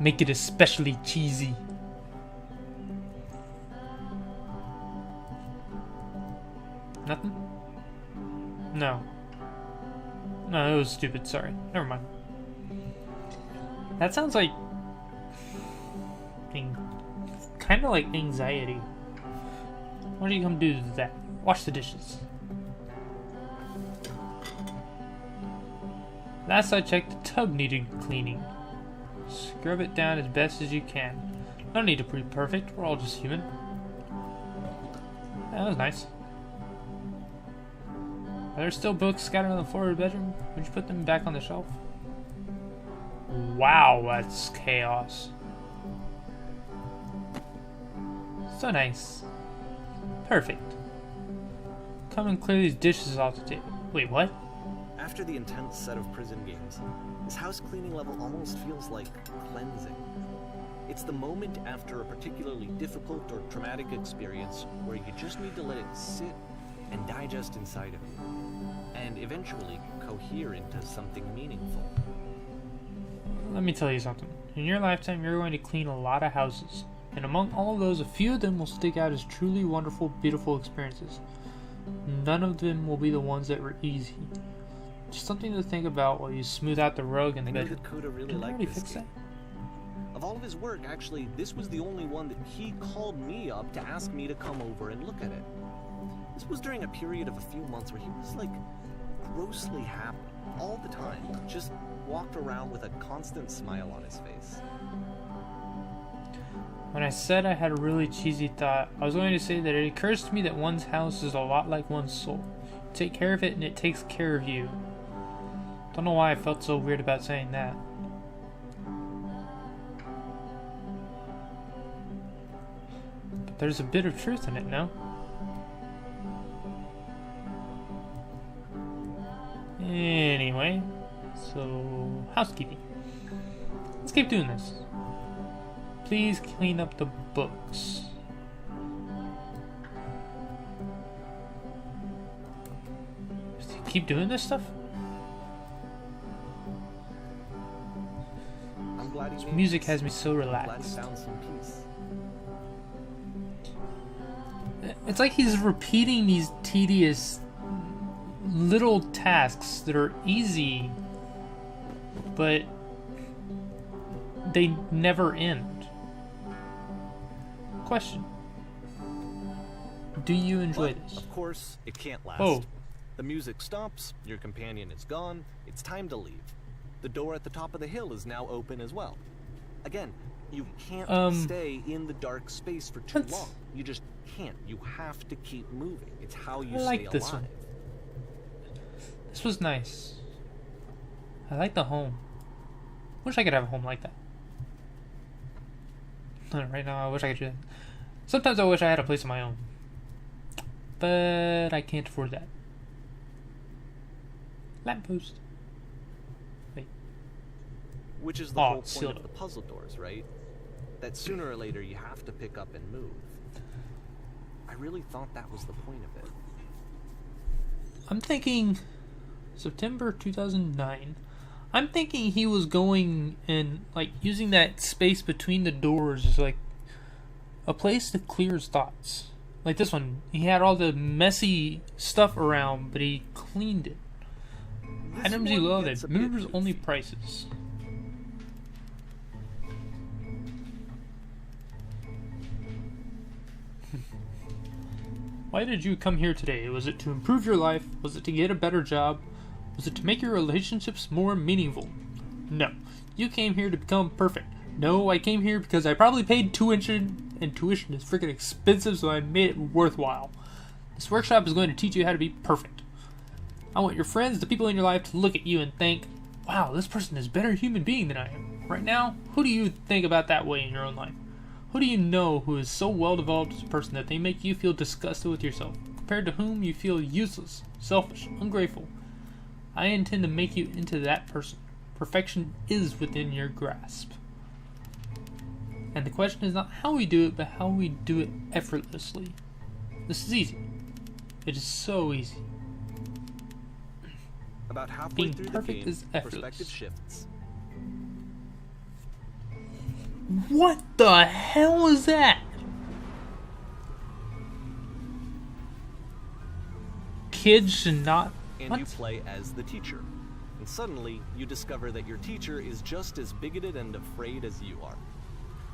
Make it especially cheesy. Nothing? No. No, it was stupid, sorry. Never mind. That sounds like... kind of like anxiety. What do you come do to that? Wash the dishes. Last I checked, the tub needed cleaning. Scrub it down as best as you can. No need to be perfect, we're all just human. That was nice. Are there still books scattered on the floor of the bedroom? Would you put them back on the shelf? Wow, that's chaos. So nice. Perfect. Come and clear these dishes off the table. Wait, what? After the intense set of prison games, this house cleaning level almost feels like cleansing. It's the moment after a particularly difficult or traumatic experience where you just need to let it sit and digest inside of you, and eventually cohere into something meaningful. Let me tell you something. In your lifetime, you're going to clean a lot of houses. And among all of those, a few of them will stick out as truly wonderful, beautiful experiences. None of them will be the ones that were easy. Just something to think about while you smooth out the rug in the bedroom. I know that Coda really liked this game. Of all of his work, actually, this was the only one that he called me up to ask me to come over and look at it. This was during a period of a few months where he was, like, grossly happy all the time. Just walked around with a constant smile on his face. When I said I had a really cheesy thought, I was going to say that it occurs to me that one's house is a lot like one's soul. You take care of it and it takes care of you. Don't know why I felt so weird about saying that. But there's a bit of truth in it, no? Anyway, so housekeeping. Let's keep doing this. Please clean up the books. Keep doing this stuff? I'm glad This music has me so relaxed. Glad you found some peace. It's like he's repeating these tedious little tasks that are easy, but they never end. Question. Do you enjoy But, this? of course, it can't last. Oh. The music stops, your companion is gone, it's time to leave. The door at the top of the hill is now open as well. Again, you can't stay in the dark space for too long. You just can't. You have to keep moving. It's how you I stay like alive. this one. This was nice. I like the home. Wish I could have a home like that. Right now, I wish I could do that. Sometimes I wish I had a place of my own. But I can't afford that. Lamppost. Wait. Which is the Oh, whole it's point sealed of up. the puzzle doors, right? That sooner or later you have to pick up and move. I really thought that was the point of it. I'm thinking September 2009. I'm thinking he was going and like using that space between the doors as like a place to clear his thoughts. Like this one, he had all the messy stuff around, but he cleaned it. This Items you one love gets at a bit members only goofy. prices. Why did you come here today? Was it to improve your life? Was it to get a better job? Was it to make your relationships more meaningful? No. You came here to become perfect. No, I came here because I probably paid tuition, and tuition is freaking expensive, so I made it worthwhile. This workshop is going to teach you how to be perfect. I want your friends, the people in your life, to look at you and think, wow, this person is a better human being than I am. Right now, who do you think about that way in your own life? Who do you know who is so well developed as a person that they make you feel disgusted with yourself, compared to whom you feel useless, selfish, ungrateful? I intend to make you into that person. Perfection is within your grasp. And the question is not how we do it, but how we do it effortlessly. This is easy. It is so easy. About halfway Being through the perfect game, is effortless. perspective shifts. What the hell is that? Kids should not... And What? you play as the teacher. And suddenly, you discover that your teacher is just as bigoted and afraid as you are.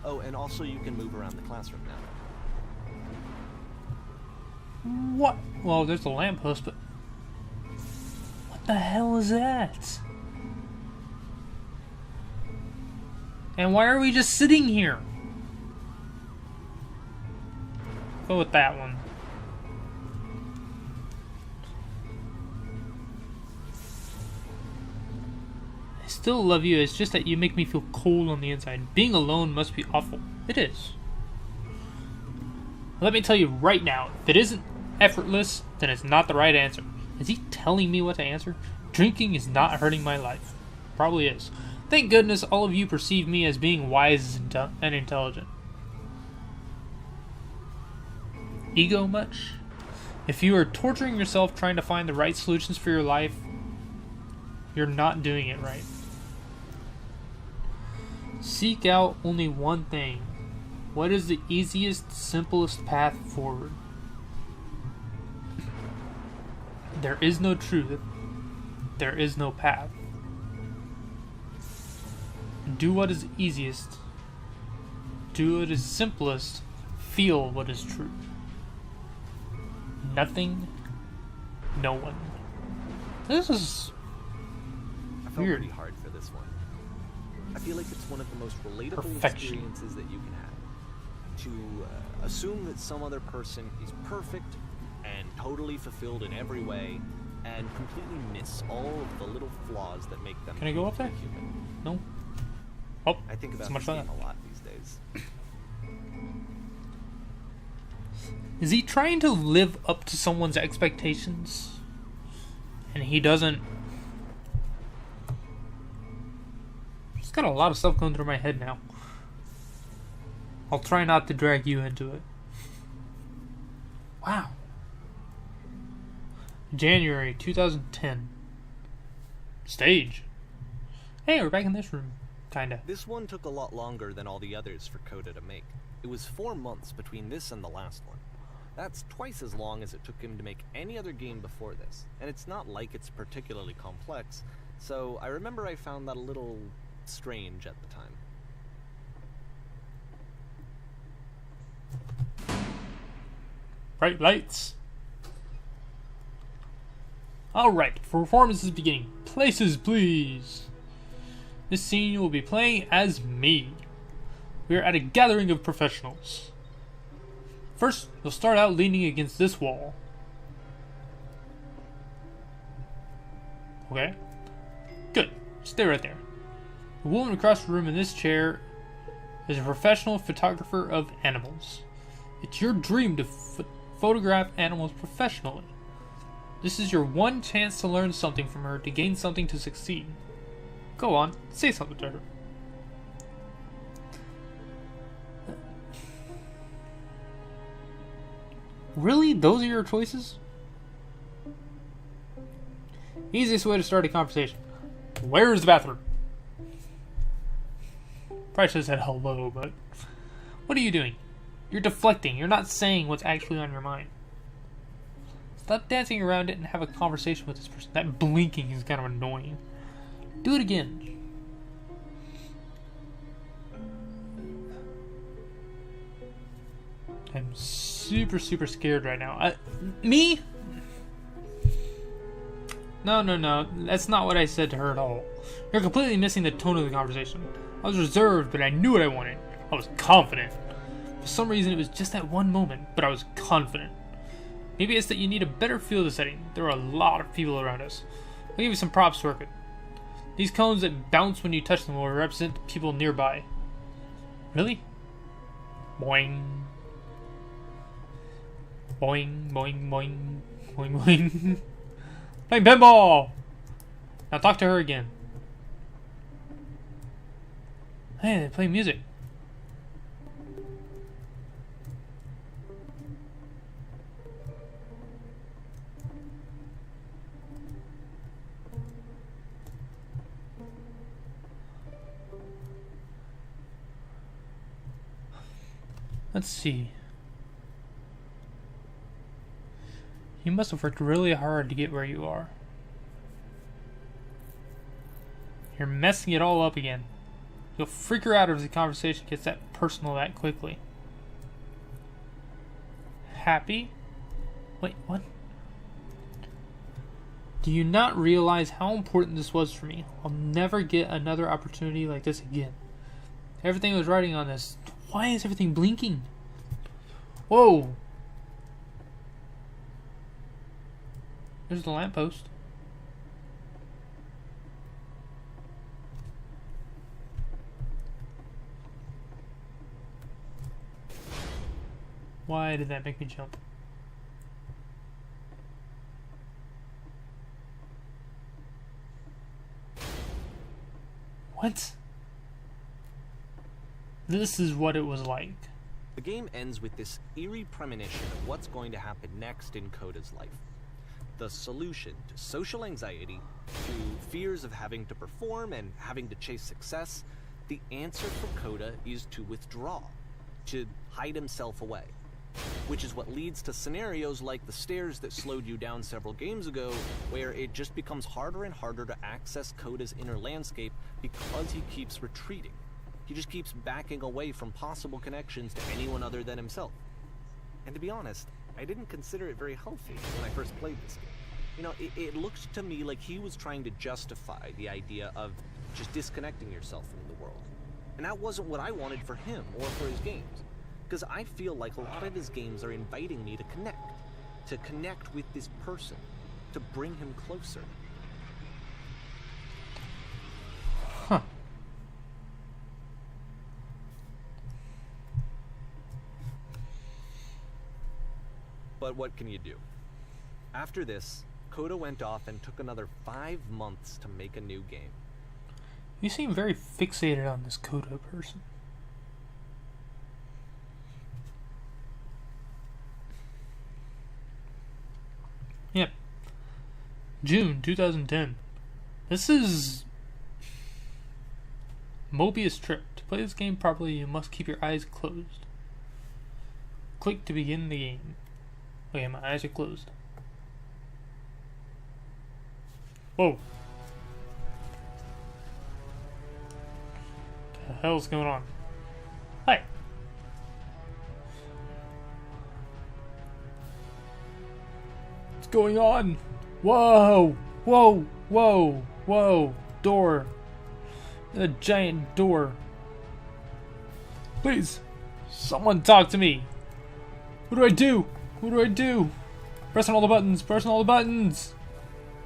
Oh, and also you can move around the classroom now. What? Well, there's a lamppost, but... What the hell is that? And why are we just sitting here? Go with that one. I still love you, it's just that you make me feel cold on the inside. Being alone must be awful. It is. Let me tell you right now, if it isn't effortless, then it's not the right answer. Is he telling me what to answer? Drinking is not hurting my life. Probably is. Thank goodness all of you perceive me as being wise and intelligent. Ego much? If you are torturing yourself trying to find the right solutions for your life, you're not doing it right. Seek out only one thing. What is the easiest, simplest path forward? There is no truth. There is no path. Do what is easiest. Do what is simplest. Feel what is true. Nothing. No one. This is I felt weird. pretty hard for this one. I feel like it's one of the most relatable Perfection. experiences that you can have. To assume that some other person is perfect and totally fulfilled in every way, and completely miss all of the little flaws that make them Can I go up there? human. No. Oh, I think about so much this fun. game a lot these days. Is he trying to live up to someone's expectations? And he doesn't. Just got a lot of stuff going through my head now. I'll try not to drag you into it. Wow. January 2010. Stage. Hey, we're back in this room. Kinda. This one took a lot longer than all the others for Coda to make. It was 4 months between this and the last one. That's twice as long as it took him to make any other game before this, and it's not like it's particularly complex, so I remember I found that a little strange at the time. Bright lights. Alright, for performances beginning. Places, please. This scene you will be playing as me. We are at a gathering of professionals. First, you'll start out leaning against this wall. Okay. Good. Stay right there. The woman across the room in this chair is a professional photographer of animals. It's your dream to photograph animals professionally. This is your one chance to learn something from her, to gain something, to succeed. Go on, say something to her. Really? Those are your choices? Easiest way to start a conversation. Where's the bathroom? Probably should have said hello, but... What are you doing? You're deflecting. You're not saying what's actually on your mind. Stop dancing around it and have a conversation with this person. That blinking is kind of annoying. Do it again. I'm super scared right now. Me? No. That's not what I said to her at all. You're completely missing the tone of the conversation. I was reserved, but I knew what I wanted. I was confident. For some reason, it was just that one moment, but I was confident. Maybe it's that you need a better feel of the setting. There are a lot of people around us. I'll give you some props to work with. These cones that bounce when you touch them will represent the people nearby. Really? Boing. Boing, boing, boing, boing, boing. Playing pinball! Now talk to her again. Hey, they play music. Let's see. You must have worked really hard to get where you are. You're messing it all up again. You'll freak her out if the conversation gets that personal that quickly. Happy? Wait, what? Do you not realize how important this was for me? I'll never get another opportunity like this again. Everything was riding on this. Why is everything blinking? Whoa! There's the lamppost. Why did that make me jump? What? This is what it was like. The game ends with this eerie premonition of what's going to happen next in Coda's life. The solution to social anxiety, to fears of having to perform and having to chase success, the answer for Coda is to withdraw, to hide himself away. Which is what leads to scenarios like the stairs that slowed you down several games ago, where it just becomes harder and harder to access Coda's inner landscape because he keeps retreating. He just keeps backing away from possible connections to anyone other than himself. And to be honest, I didn't consider it very healthy when I first played this game. You know, it looked to me like he was trying to justify the idea of just disconnecting yourself from the world. And that wasn't what I wanted for him or for his games. Because I feel like a lot of his games are inviting me to connect with this person, to bring him closer. Huh. But what can you do? After this, Coda went off and took another 5 months to make a new game. You seem very fixated on this Coda person. Yep. June 2010. This is Mobius Trip. To play this game properly, you must keep your eyes closed. Click to begin the game. Okay, my eyes are closed. Whoa. What the hell's going on? Hi. What's going on? Whoa! Whoa! Whoa! Whoa! Door. A giant door. Please, someone talk to me. What do I do? What do I do? Pressing all the buttons. Pressing all the buttons.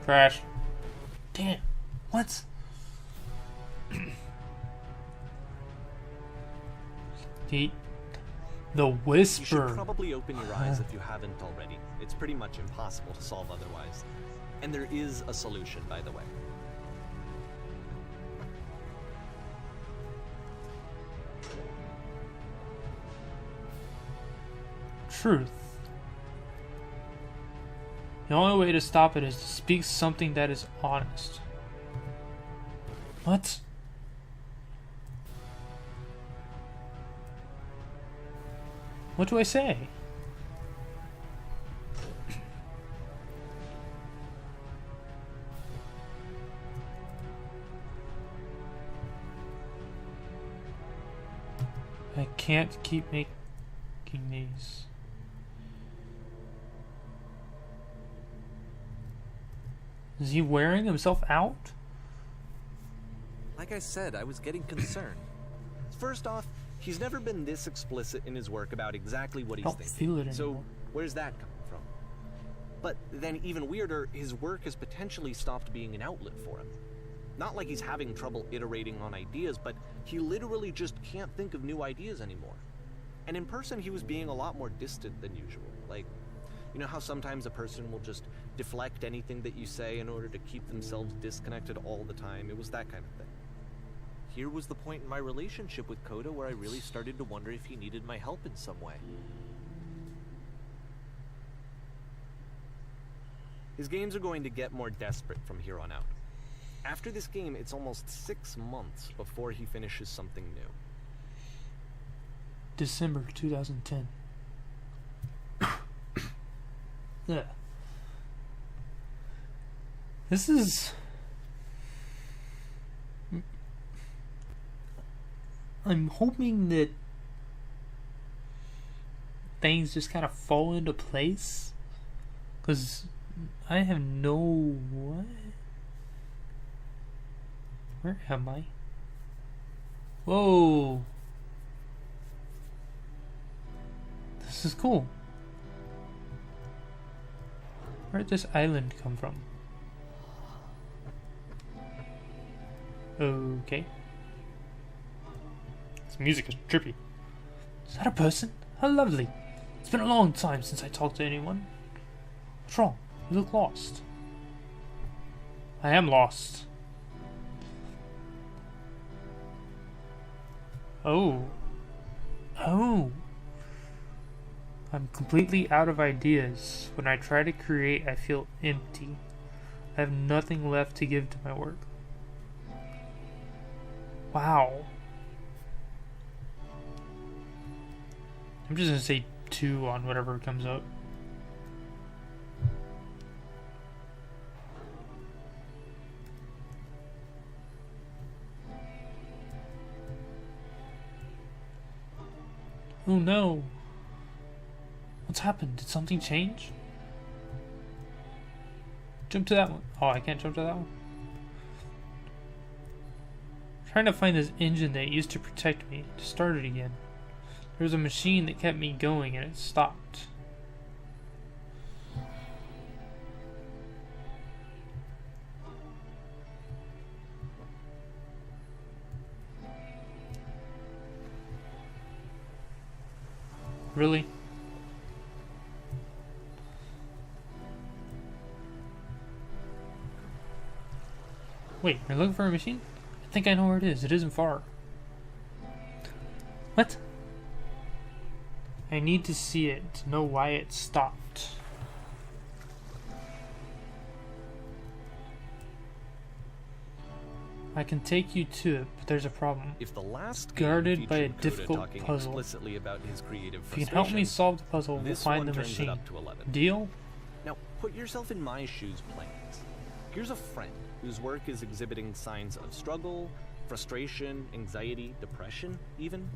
Crash. Damn. What? The whisper. You should probably open your eyes if you haven't already. It's pretty much impossible to solve otherwise. And there is a solution, by the way. Truth. The only way to stop it is to speak something that is honest. What? What do I say? I can't keep making these. Is he wearing himself out? Like I said, I was getting concerned. First off, he's never been this explicit in his work about exactly what he's Don't thinking. feel it anymore. So, where's that coming from? But then, even weirder, his work has potentially stopped being an outlet for him. Not like he's having trouble iterating on ideas, but he literally just can't think of new ideas anymore. And in person, he was being a lot more distant than usual. Like, you know how sometimes a person will just deflect anything that you say in order to keep themselves disconnected all the time? It was that kind of thing. Here was the point in my relationship with Koda where I really started to wonder if he needed my help in some way. His games are going to get more desperate from here on out. After this game, it's almost 6 months before he finishes something new. December 2010. Yeah. This is... I'm hoping that things just kind of fall into place. Because I have no... What? Where am I? Whoa. This is cool. Where did this island come from? Okay. This music is trippy. Is that a person? How lovely. It's been a long time since I talked to anyone. What's wrong? You look lost. I am lost. Oh. Oh. I'm completely out of ideas. When I try to create, I feel empty. I have nothing left to give to my work. Wow. I'm just gonna say 2 on whatever comes up. Oh no. What's happened? Did something change? Jump to that one. Oh, I can't jump to that one. I'm trying to find this engine that used to protect me, to start it again. There was a machine that kept me going and it stopped. Really? Wait, you're looking for a machine? I think I know where it is. It isn't far. What? I need to see it to know why it stopped. I can take you to it, but there's a problem. If the last Guarded game by a featured Coda difficult talking puzzle. explicitly about his creative If you can help me frustrations, solve the puzzle, we'll this find one the turns it machine. up to 11. Deal? Now, put yourself in my shoes playing this. Here's a friend whose work is exhibiting signs of struggle, frustration, anxiety, depression, even.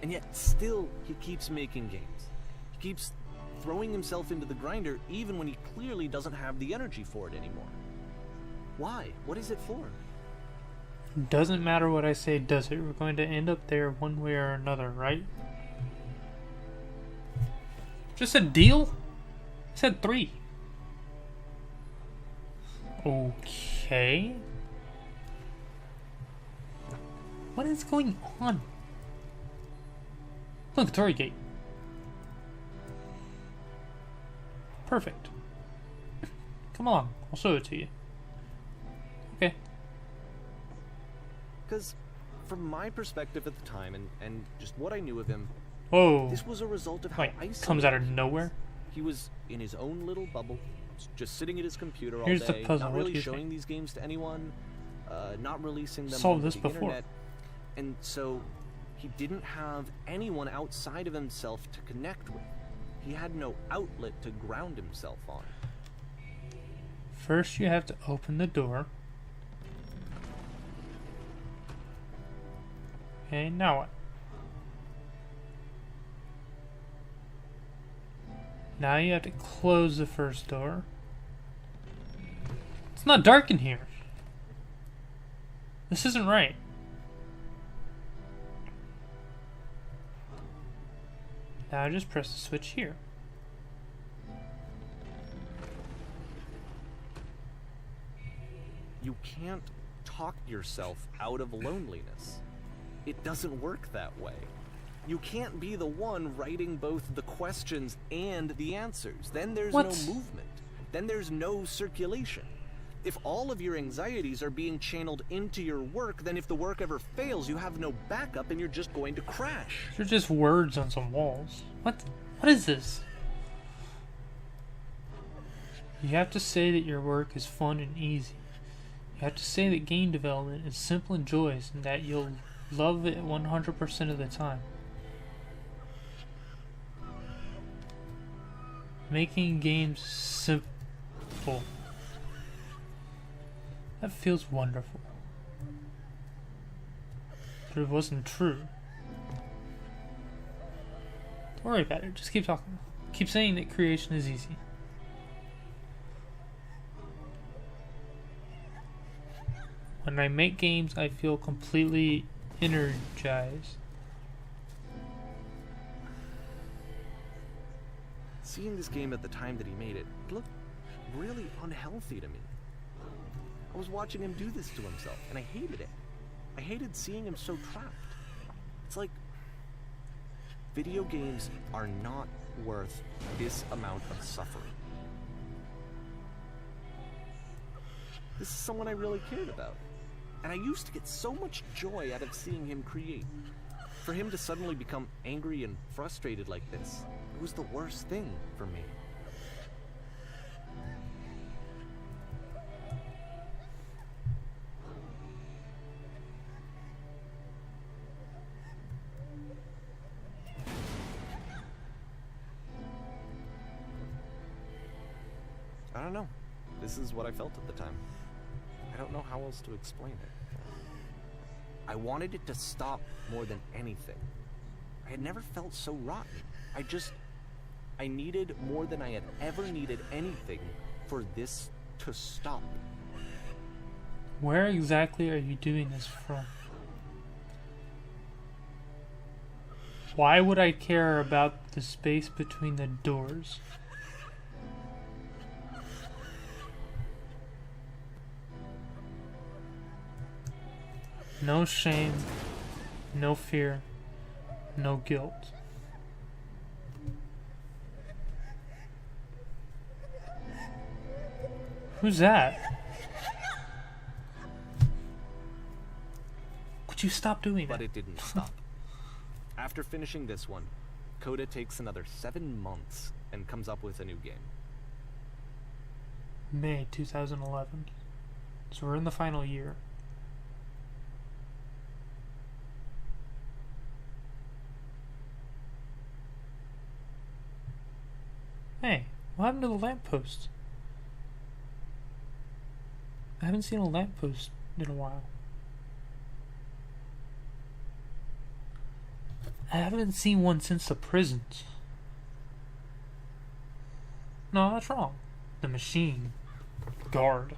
And yet, still, he keeps making games. He keeps throwing himself into the grinder even when he clearly doesn't have the energy for it anymore. Why? What is it for? Doesn't matter what I say, does it? We're going to end up there one way or another, right? Just a deal? I said 3. Okay. What is going on? Look, Torii Gate. Perfect. Come along, I'll show it to you. Okay. Because, from my perspective at the time, and just what I knew of him, Whoa. this was a result of how Wait, isolated comes out of he was. nowhere? He was in his own little bubble, just sitting at his computer all Here's the day, puzzle, not what really do you showing think? these games to anyone, not releasing them Solved on this the before. internet. And so, he didn't have anyone outside of himself to connect with. He had no outlet to ground himself on. First, you have to open the door. Okay, now what? Now you have to close the first door. It's not dark in here. This isn't right. Now just press the switch here. You can't talk yourself out of loneliness. It doesn't work that way. You can't be the one writing both the questions and the answers. Then there's What? no movement. Then there's no circulation. If all of your anxieties are being channeled into your work, then if the work ever fails, you have no backup and you're just going to crash. They're just words on some walls. What is this? You have to say that your work is fun and easy. You have to say that game development is simple and joyous and that you'll love it 100% of the time. Making games simple. That feels wonderful. But it wasn't true. Don't worry about it, just keep talking. Keep saying that creation is easy. When I make games, I feel completely energized. Seeing this game at the time that he made it, it looked really unhealthy to me. I was watching him do this to himself, and I hated it. I hated seeing him so trapped. It's like, video games are not worth this amount of suffering. This is someone I really cared about. And I used to get so much joy out of seeing him create. For him to suddenly become angry and frustrated like this, it was the worst thing for me. I don't know. This is what I felt at the time. I don't know how else to explain it. I wanted it to stop more than anything. I had never felt so rotten. I needed more than I had ever needed anything for this to stop. Where exactly are you doing this from? Why would I care about the space between the doors? No shame, no fear, no guilt. Who's that? Could you stop doing that? But it didn't stop. After finishing this one, Coda takes another 7 months and comes up with a new game. May 2011. So we're in the final year. Hey, what happened to the lamppost? I haven't seen a lamppost in a while. I haven't seen one since the prisons. No, that's wrong. The machine guard.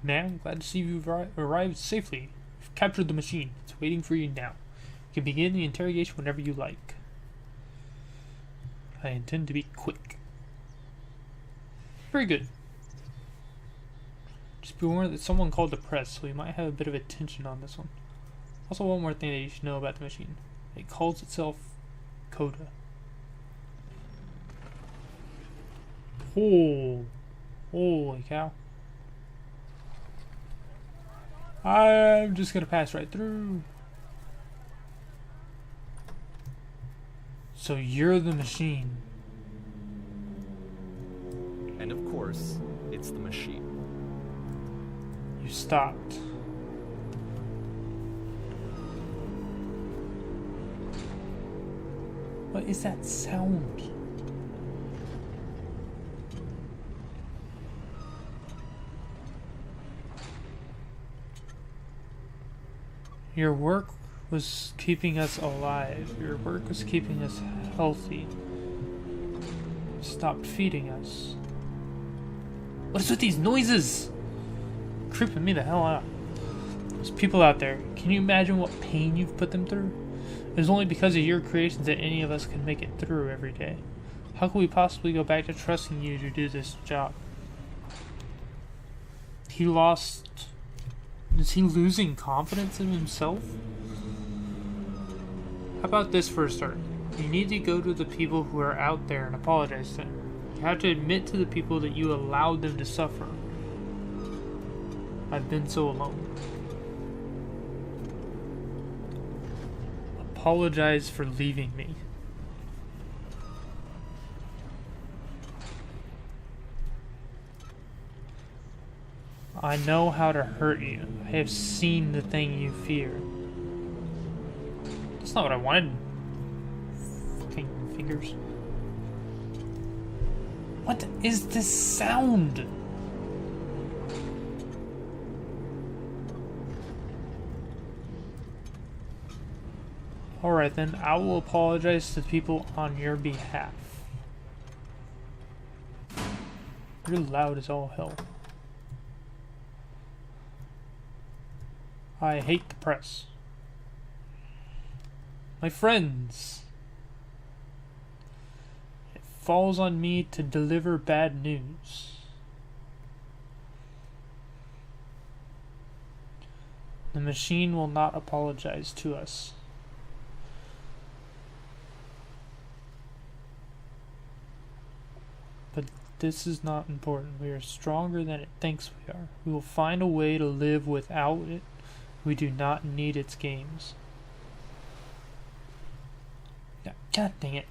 Man, glad to see you've arrived safely. You've captured the machine. It's waiting for you now. You can begin the interrogation whenever you like. I intend to be quick. Very good. Just be warned that someone called the press, so we might have a bit of attention on this one. Also, one more thing that you should know about the machine. It calls itself Coda. Oh, holy cow. I'm just gonna pass right through. So you're the machine. And of course, it's the machine. You stopped. What is that sound? Your work was keeping us alive. Your work was keeping us healthy. Stopped feeding us. What is with these noises? Creeping me the hell out. There's people out there. Can you imagine what pain you've put them through? It's only because of your creations that any of us can make it through every day. How can we possibly go back to trusting you to do this job? He lost... Is he losing confidence in himself? How about this for a start? You need to go to the people who are out there and apologize to them. You have to admit to the people that you allowed them to suffer. I've been so alone. Apologize for leaving me. I know how to hurt you. I have seen the thing you fear. That's not what I wanted. Fucking fingers. What is this sound? Alright then, I will apologize to people on your behalf. You're loud as all hell. I hate the press. My friends. It falls on me to deliver bad news. The machine will not apologize to us. But this is not important. We are stronger than it thinks we are. We will find a way to live without it. We do not need its games. God dang it.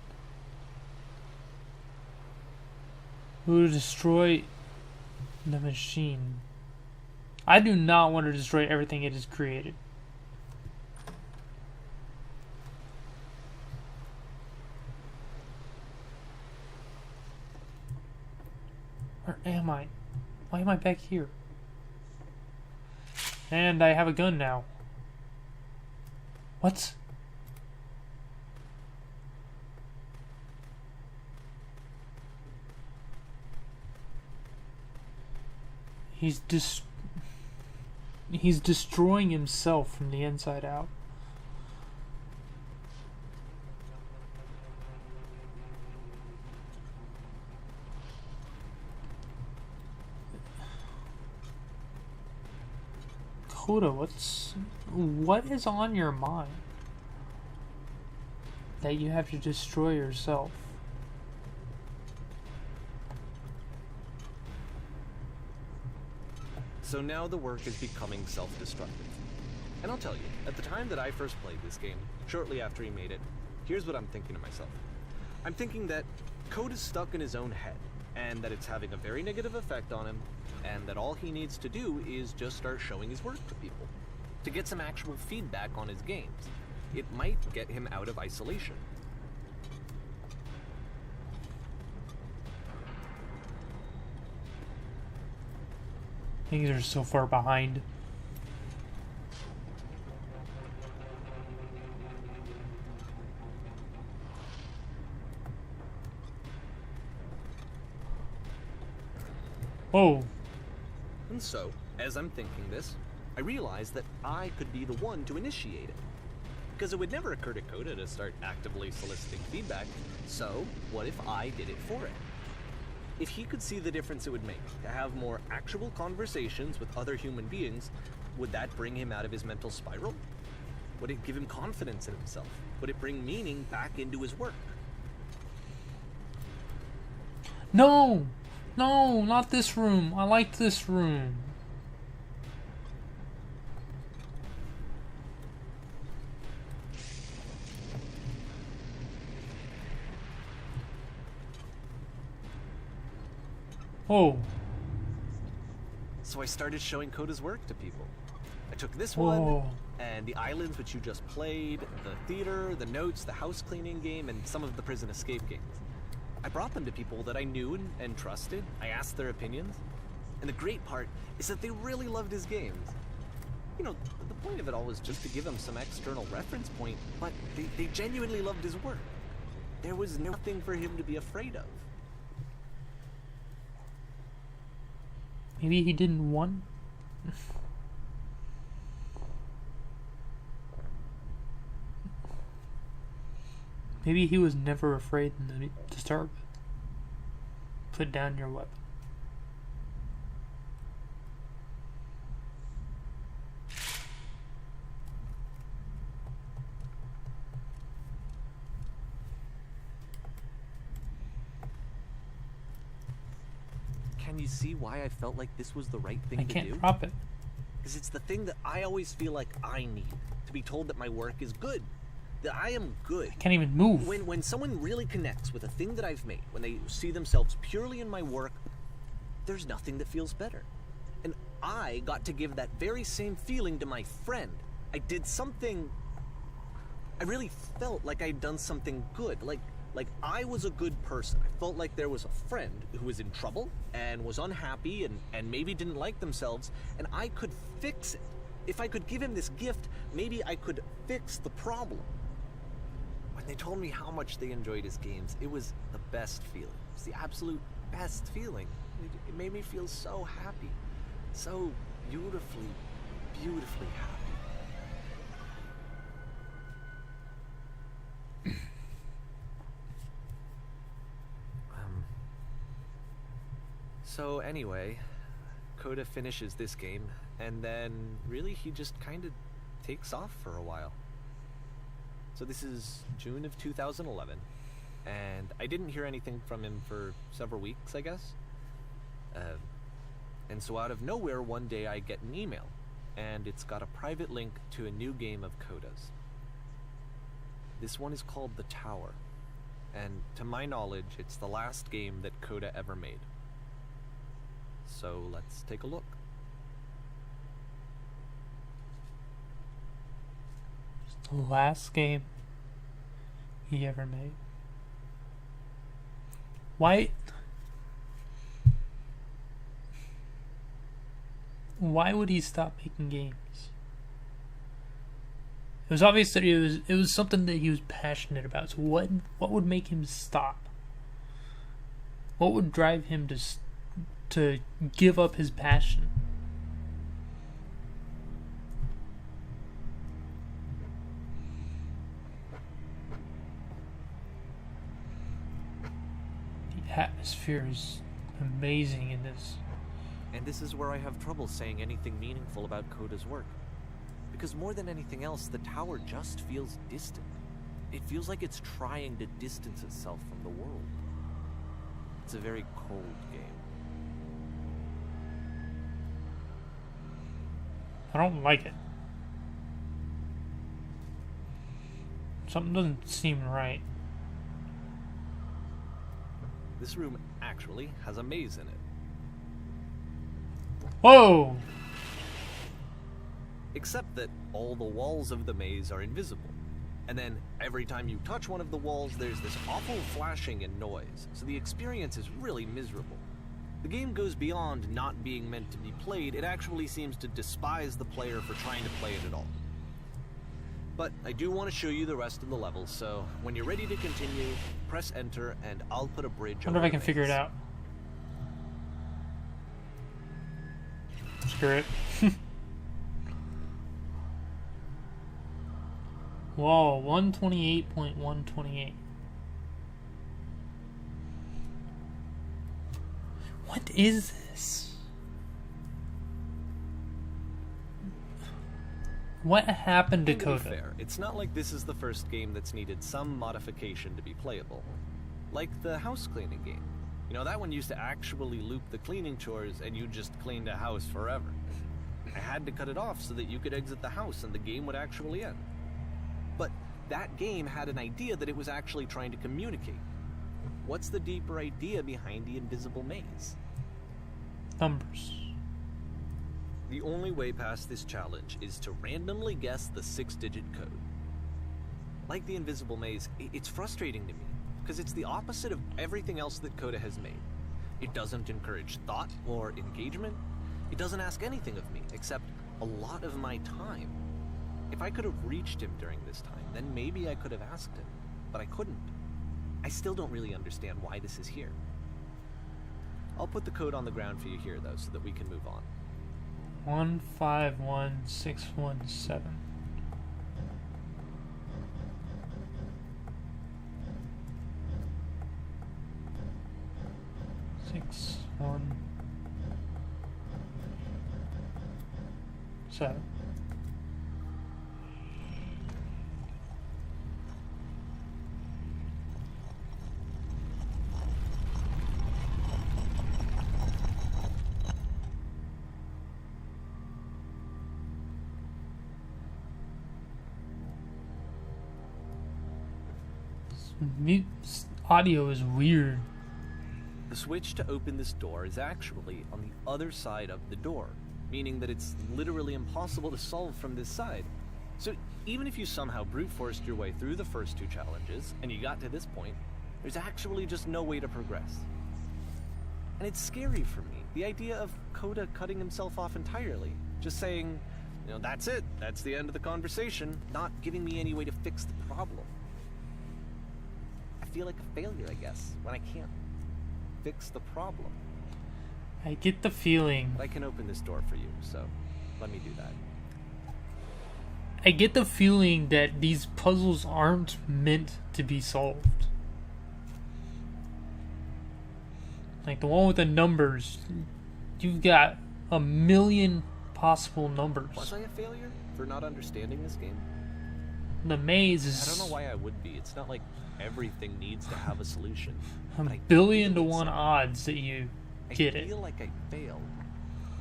We will destroy the machine. I do not want to destroy everything it has created. Where am I? Why am I back here? And I have a gun now. What? He's destroying himself from the inside out. Coda, what is on your mind that you have to destroy yourself? So now the work is becoming self-destructive. And I'll tell you, at the time that I first played this game, shortly after he made it, here's what I'm thinking to myself. I'm thinking that Code is stuck in his own head, and that it's having a very negative effect on him, and that all he needs to do is just start showing his work to people, to get some actual feedback on his games. it might get him out of isolation. Things are so far behind. Oh. And so, as I'm thinking this, I realized that I could be the one to initiate it. Because it would never occur to Coda to start actively soliciting feedback, so what if I did it for him? If he could see the difference it would make to have more actual conversations with other human beings, would that bring him out of his mental spiral? Would it give him confidence in himself? Would it bring meaning back into his work? No! No, not this room. I like this room. Oh. So I started showing Coda's work to people. I took this Whoa. one, and the islands which you just played, the theater, the notes, the house cleaning game, and some of the prison escape games. I brought them to people that I knew and trusted. I asked their opinions. And the great part is that they really loved his games. You know, the point of it all was just to give them some external reference point, but they genuinely loved his work. There was nothing for him to be afraid of. Maybe he didn't want. Maybe he was never afraid to start with. Put down your weapon. Can you see why I felt like this was the right thing I to can't do? drop it. Because it's the thing that I always feel like I need. To be told that my work is good. That I am good. I can't even move. When someone really connects with a thing that I've made, when they see themselves purely in my work, there's nothing that feels better. And I got to give that very same feeling to my friend. I did something... I really felt like I'd done something good. Like I was a good person. I felt like there was a friend who was in trouble and was unhappy and maybe didn't like themselves, and I could fix it. If I could give him this gift, maybe I could fix the problem. When they told me how much they enjoyed his games, it was the best feeling. It was the absolute best feeling. It made me feel so happy. So beautifully, beautifully happy. So anyway, Coda finishes this game, and then really he just kind of takes off for a while. So this is June of 2011, and I didn't hear anything from him for several weeks, I guess. And so out of nowhere, one day I get an email, and it's got a private link to a new game of Coda's. This one is called The Tower, and to my knowledge, it's the last game that Coda ever made. So let's take a look. The last game he ever made. Why would he stop making games? It was obvious that it was something that he was passionate about. So what would make him stop? What would drive him to give up his passion? The atmosphere is amazing in this. And this is where I have trouble saying anything meaningful about Coda's work. Because more than anything else, the tower just feels distant. It feels like it's trying to distance itself from the world. It's a very cold game. I don't like it. Something doesn't seem right. This room actually has a maze in it. Whoa! Except that all the walls of the maze are invisible. And then every time you touch one of the walls, there's this awful flashing and noise, so the experience is really miserable. The game goes beyond not being meant to be played, it actually seems to despise the player for trying to play it at all. But I do want to show you the rest of the levels, so when you're ready to continue, press enter and I'll put a bridge over I wonder if I the can figure it maze. out. Screw it. Whoa, 128.128. What is this? What happened to And to be Coda? fair, it's not like this is the first game that's needed some modification to be playable. Like the house cleaning game. You know, that one used to actually loop the cleaning chores and you just cleaned a house forever. I had to cut it off so that you could exit the house and the game would actually end. But that game had an idea that it was actually trying to communicate. What's the deeper idea behind the invisible maze? Numbers. The only way past this challenge is to randomly guess the 6-digit code. Like the invisible maze, it's frustrating to me, because it's the opposite of everything else that Coda has made. It doesn't encourage thought or engagement. It doesn't ask anything of me, except a lot of my time. If I could have reached him during this time, then maybe I could have asked him, but I couldn't. I still don't really understand why this is here. I'll put the code on the ground for you here, though, so that we can move on. 151617. Six, 1, 7. Audio is weird. The switch to open this door is actually on the other side of the door, meaning that it's literally impossible to solve from this side. So even if you somehow brute forced your way through the first 2 challenges, and you got to this point, there's actually just no way to progress. And it's scary for me, the idea of Coda cutting himself off entirely, just saying, you know, that's it, that's the end of the conversation, not giving me any way to fix the problem. I feel like a failure, I guess, when I can't fix the problem. I get the feeling. But I can open this door for you, so let me do that. I get the feeling that these puzzles aren't meant to be solved. Like the one with the numbers, you've got a million possible numbers. Was I a failure for not understanding this game? The maze is I don't know why I would be. It's not like everything needs to have a solution. a But I billion to feel 1 something. odds that you get I it. feel like I failed,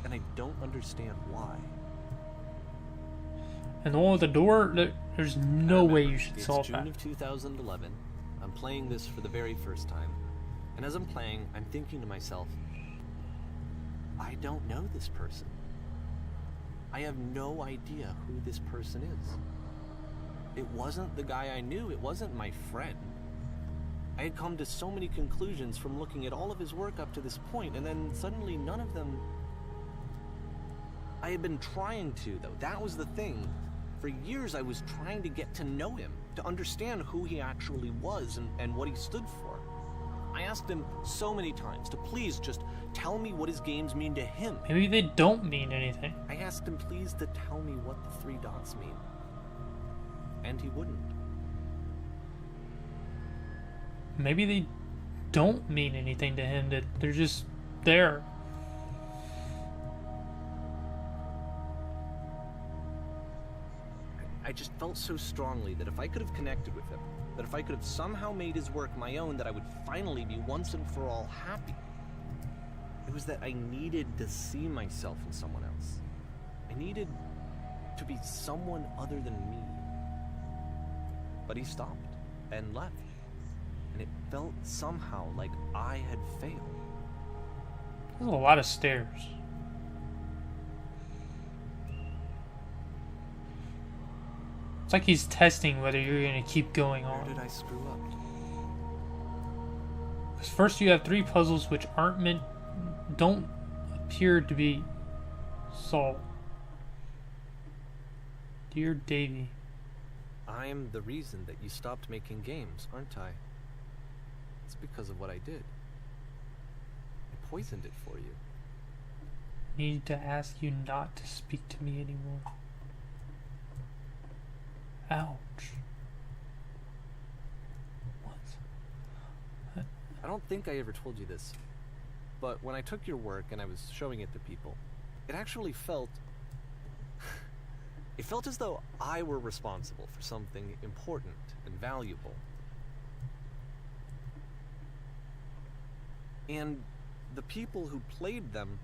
and I don't understand why. And the one with the door, there's no way you should It's solve June that. of 2011. I'm playing this for the very first time. And as I'm playing, I'm thinking to myself, I don't know this person. I have no idea who this person is. It wasn't the guy I knew. It wasn't my friend. I had come to so many conclusions from looking at all of his work up to this point, and then suddenly none of them... I had been trying to, though. That was the thing. For years I was trying to get to know him, to understand who he actually was and what he stood for. I asked him so many times to please just tell me what his games mean to him. Maybe they don't mean anything. I asked him please to tell me what the 3 dots mean. And he wouldn't. Maybe they don't mean anything to him, that they're just there. I just felt so strongly that if I could have connected with him, that if I could have somehow made his work my own, that I would finally be once and for all happy. It was that I needed to see myself in someone else. I needed to be someone other than me. But he stopped and left. And it felt somehow like I had failed. There's a lot of stairs. It's like he's testing whether you're gonna keep going Where on. did I screw up? 'Cause first you have 3 puzzles which don't appear to be solved. Dear Davy. I'm the reason that you stopped making games, aren't I? It's because of what I did. I poisoned it for you. I need to ask you not to speak to me anymore. Ouch. What? I don't think I ever told you this, but when I took your work and I was showing it to people, it actually felt... it felt as though I were responsible for something important and valuable. And the people who played them,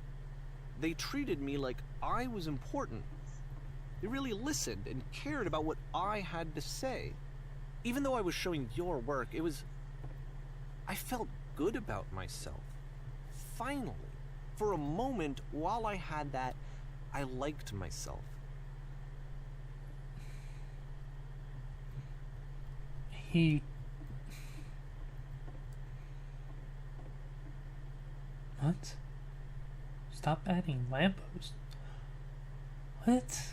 they treated me like I was important. They really listened and cared about what I had to say. Even though I was showing your work, I felt good about myself. Finally. For a moment, while I had that, I liked myself. What? Stop adding lampposts. What?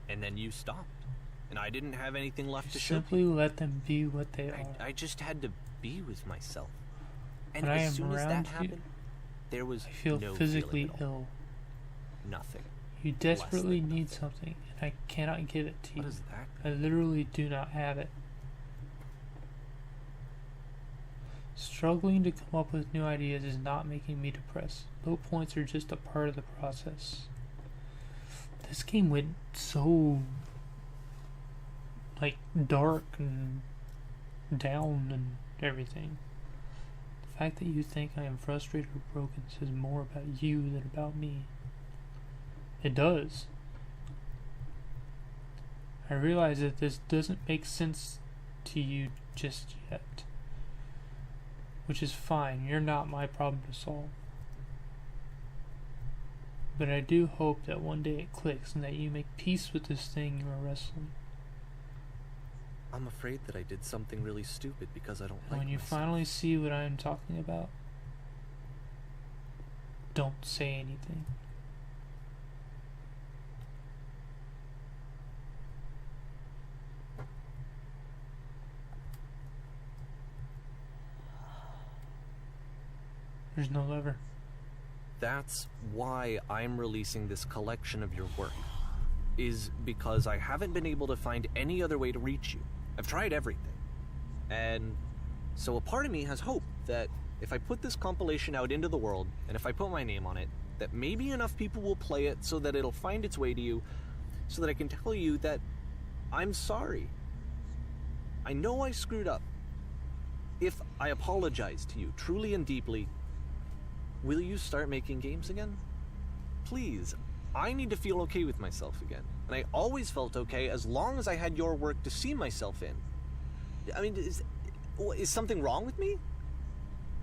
And then you stopped. And I didn't have anything left to show. Simply let them be what they are. I just had to be with myself. And When I as am soon as that around you, happened, there was I feel no physically feeling at all. ill. Nothing. You desperately than need nothing. something, and I cannot give it to you. What is that? I literally do not have it. Struggling to come up with new ideas is not making me depressed. Low points are just a part of the process. This game went so like dark and down and everything. The fact that you think I am frustrated or broken says more about you than about me. It does. I realize that this doesn't make sense to you just yet. Which is fine, you're not my problem to solve. But I do hope that one day it clicks and that you make peace with this thing you are wrestling. I'm afraid that I did something really stupid because I don't And like when you myself. finally see what I am talking about, don't say anything. There's no lever. That's why I'm releasing this collection of your work. Is because I haven't been able to find any other way to reach you. I've tried everything. And so a part of me has hope that if I put this compilation out into the world, and if I put my name on it, that maybe enough people will play it so that it'll find its way to you, so that I can tell you that I'm sorry. I know I screwed up. If I apologize to you truly and deeply, will you start making games again? Please, I need to feel okay with myself again. And I always felt okay as long as I had your work to see myself in. I mean, is something wrong with me?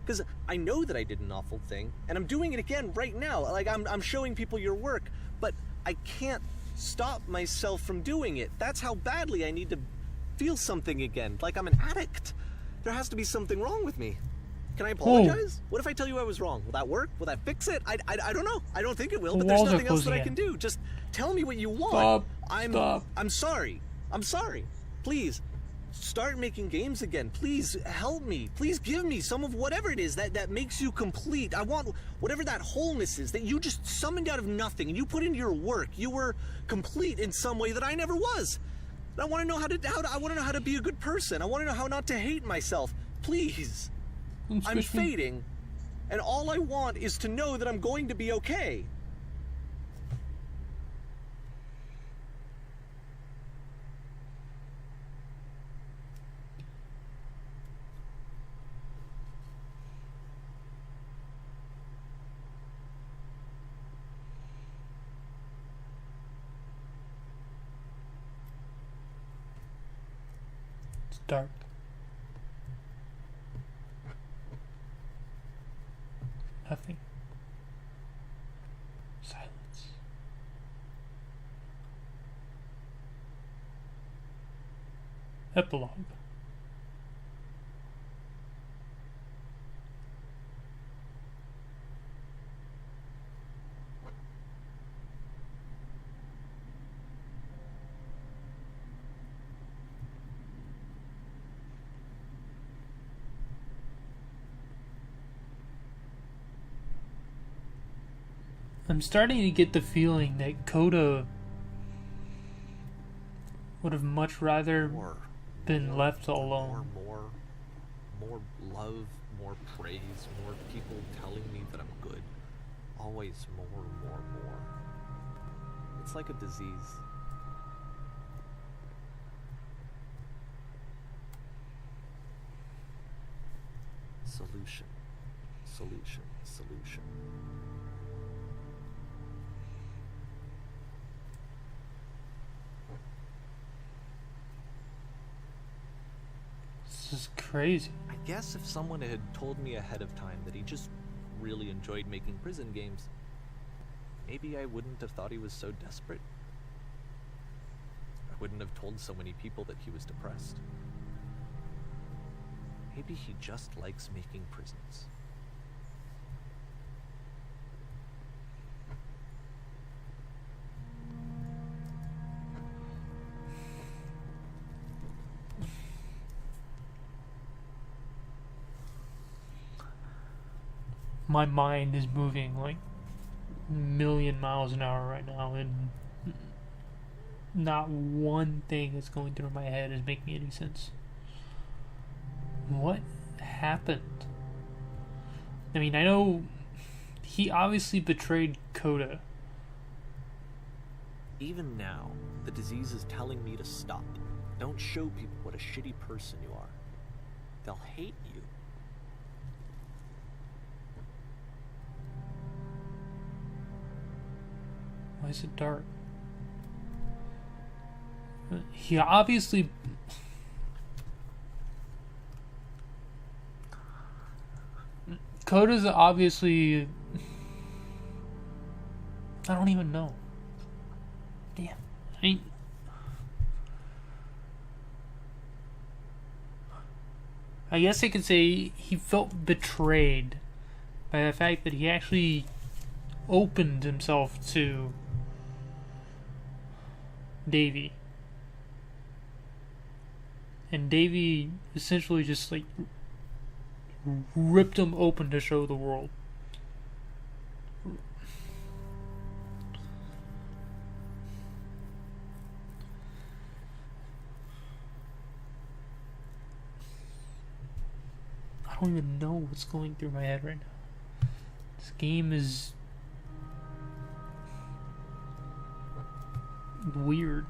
Because I know that I did an awful thing, and I'm doing it again right now. Like, I'm showing people your work, but I can't stop myself from doing it. That's how badly I need to feel something again, like I'm an addict. There has to be something wrong with me. Can I apologize? What if I tell you I was wrong? Will that work? Will that fix it? I don't know. I don't think it will, The but there's walls are nothing else that closing I can do. Just tell me what you want. Stop. I'm sorry. I'm sorry. Please, start making games again. Please help me. Please give me some of whatever it is that makes you complete. I want whatever that wholeness is that you just summoned out of nothing and you put into your work. You were complete in some way that I never was. I want to know I want to know how to be a good person. I want to know how not to hate myself. Please. I'm fading, and all I want is to know that I'm going to be okay. It's dark. Nothing. Epilogue. I'm starting to get the feeling that Coda would have much rather been left alone. More love, more praise, more people telling me that I'm good. Always more. It's like a disease. Solution. This is crazy. I guess if someone had told me ahead of time that he just really enjoyed making prison games, maybe I wouldn't have thought he was so desperate. I wouldn't have told so many people that he was depressed. Maybe he just likes making prisons. My mind is moving like a million miles an hour right now, and not one thing that's going through my head is making any sense. What happened? I mean, I know he obviously betrayed Coda. Even now, the disease is telling me to stop. Don't show people what a shitty person you are. They'll hate you. Why is it dark? He obviously... Coda's obviously... I don't even know. Damn. I guess I could say he felt betrayed by the fact that he actually opened himself to Davy. And Davy essentially just like ripped him open to show the world. I don't even know what's going through my head right now. This game is weird.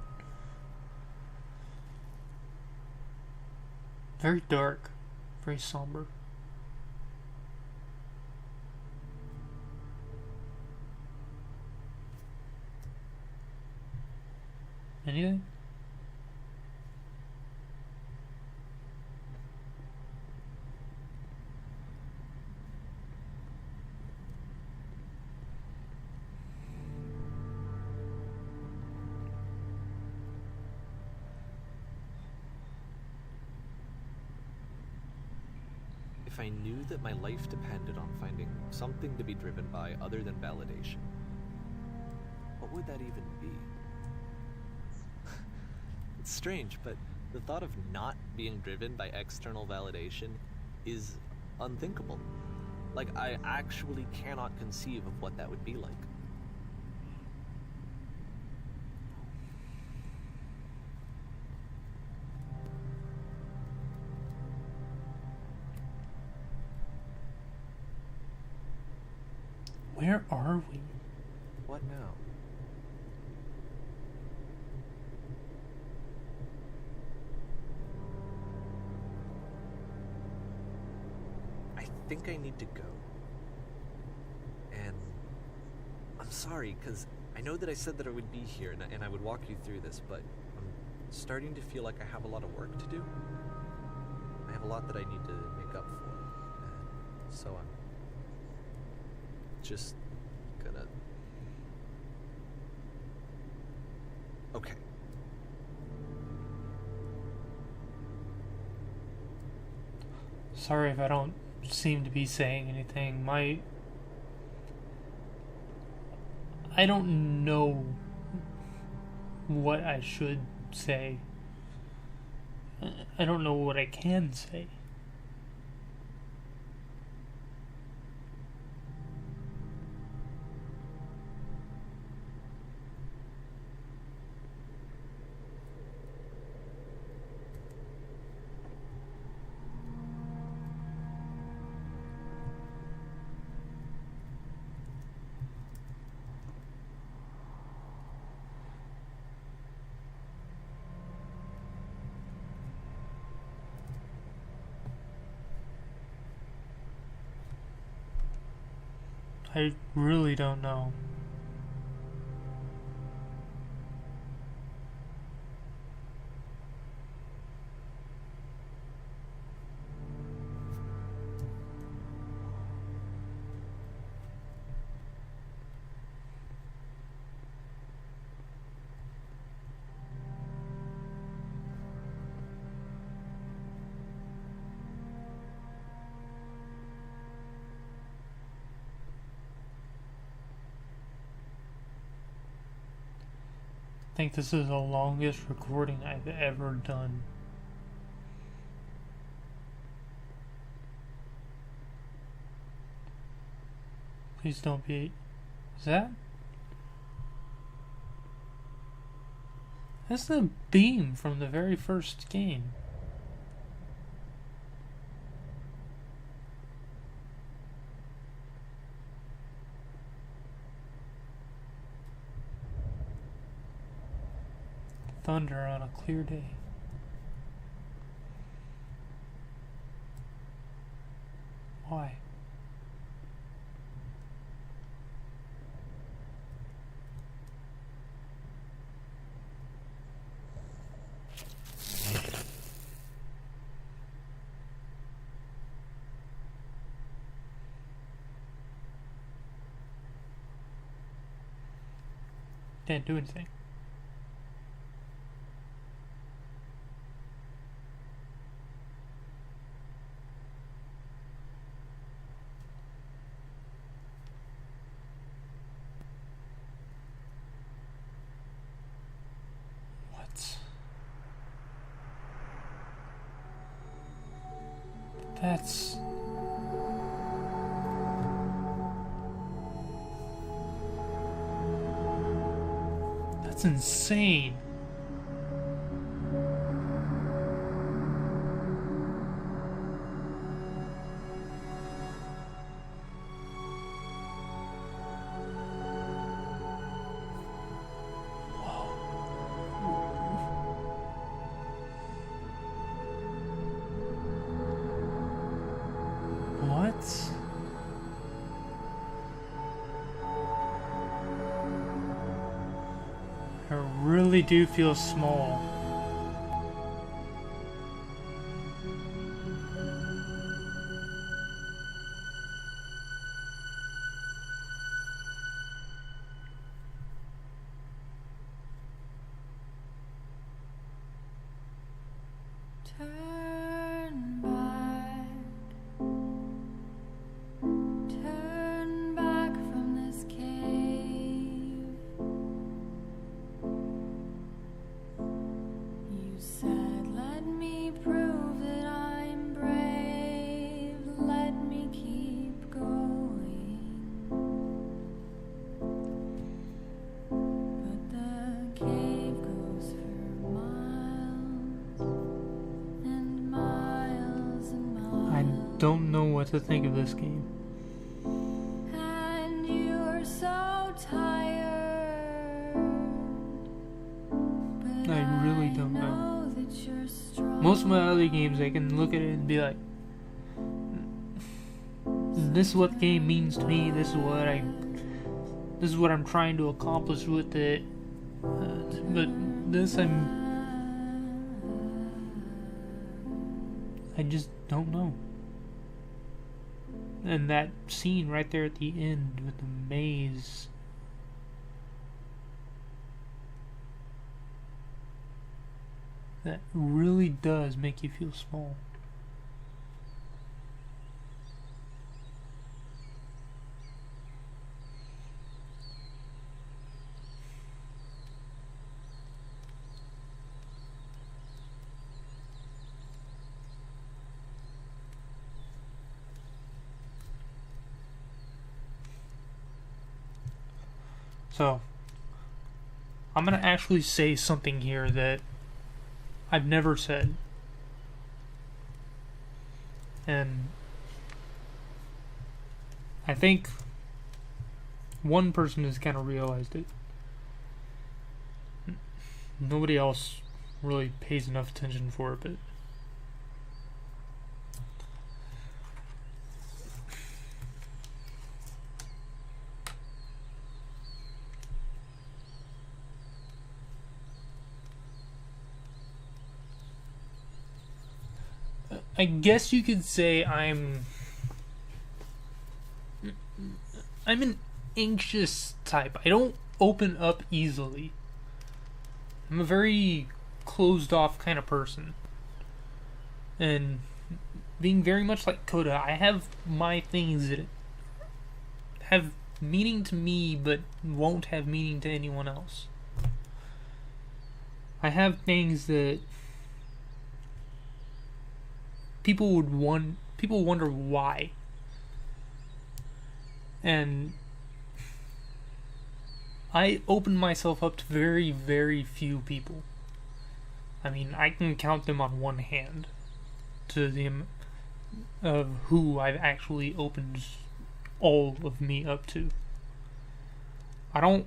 Very dark. Very somber. Anything? If I knew that my life depended on finding something to be driven by other than validation, what would that even be? It's strange, but the thought of not being driven by external validation is unthinkable. Like, I actually cannot conceive of what that would be like. Where are we? What now? I think I need to go. And I'm sorry, because I know that I said that I would be here and I would walk you through this, but I'm starting to feel like I have a lot of work to do. I have a lot that I need to make up for. And so I'm just gonna... Okay. Sorry if I don't seem to be saying anything. I don't know what I should say. I don't know what I can say. I really don't know. I think this is the longest recording I've ever done. Please don't be... Is that? That's the beam from the very first game. Thunder on a clear day. Why? Can't do anything. That's insane. What? I really do feel small. Turn back from this cave. You said, let me prove that I'm brave. Let me keep going. But the cave goes for miles and miles and miles. I don't know what to think of this game. And you're so tired. But I really don't know. that you're strong. Most of my other games, I can look at it and be like, this is what the game means to me. This is what I'm trying to accomplish with it. But this, I just don't know. And that scene right there at the end with the maze. That really does make you feel small. So, I'm gonna actually say something here that I've never said. And I think one person has kind of realized it. Nobody else really pays enough attention for it, but I guess you could say I'm an anxious type. I don't open up easily. I'm a very closed off kind of person. And being very much like Coda, I have my things that have meaning to me but won't have meaning to anyone else. I have things that people wonder why. And I open myself up to very, very few people. I mean, I can count them on one hand to the of who I've actually opened all of me up to. I don't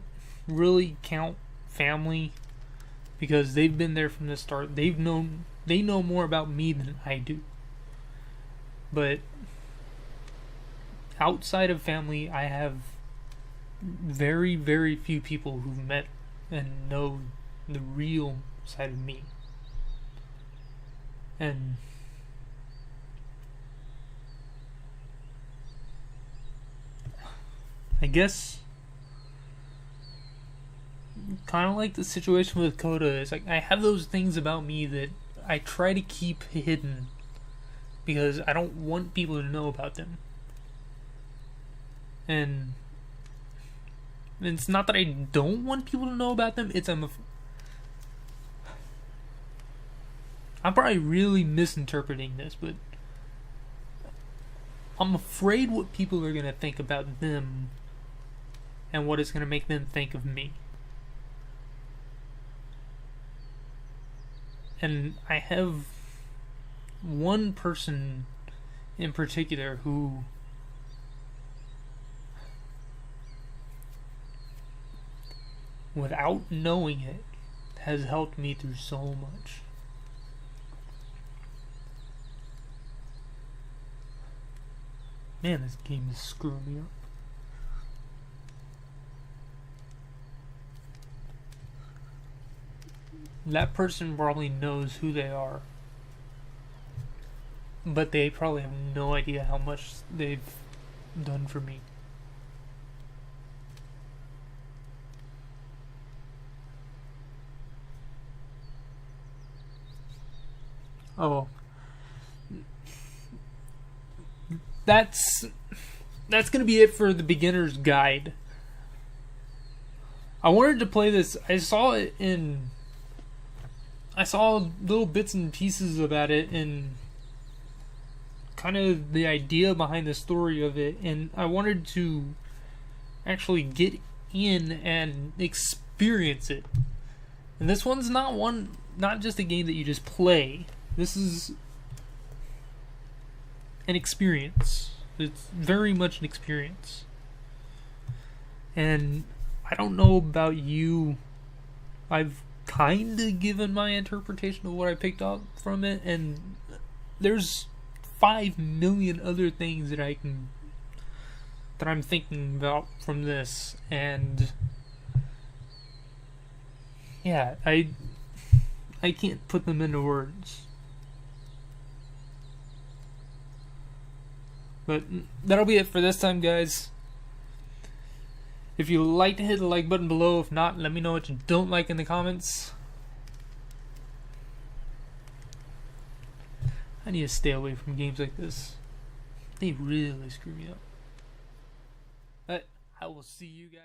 really count family because they've been there from the start. They know more about me than I do. But outside of family, I have very, very few people who've met and know the real side of me. And I guess kind of like the situation with Coda, it's like I have those things about me that I try to keep hidden because I don't want people to know about them. And it's not that I don't want people to know about them, it's I'm probably really misinterpreting this, but I'm afraid what people are going to think about them and what it's going to make them think of me. And I have one person in particular who without knowing it has helped me through so much. Man, this game is screwing me up. That person probably knows who they are, but they probably have no idea how much they've done for me. Oh, that's gonna be it for the beginner's guide. I wanted to play this. I saw little bits and pieces about it and kind of the idea behind the story of it, and I wanted to actually get in and experience it. And this one's not just a game that you just play. This is an experience. It's very much an experience. And I don't know about you. I've kind of given my interpretation of what I picked up from it, and there's 5 million other things that I'm thinking about from this, and yeah, I can't put them into words. But that'll be it for this time, guys. If you like to hit the like button below. If not, let me know what you don't like in the comments. I need to stay away from games like this. They really screw me up. But I will see you guys.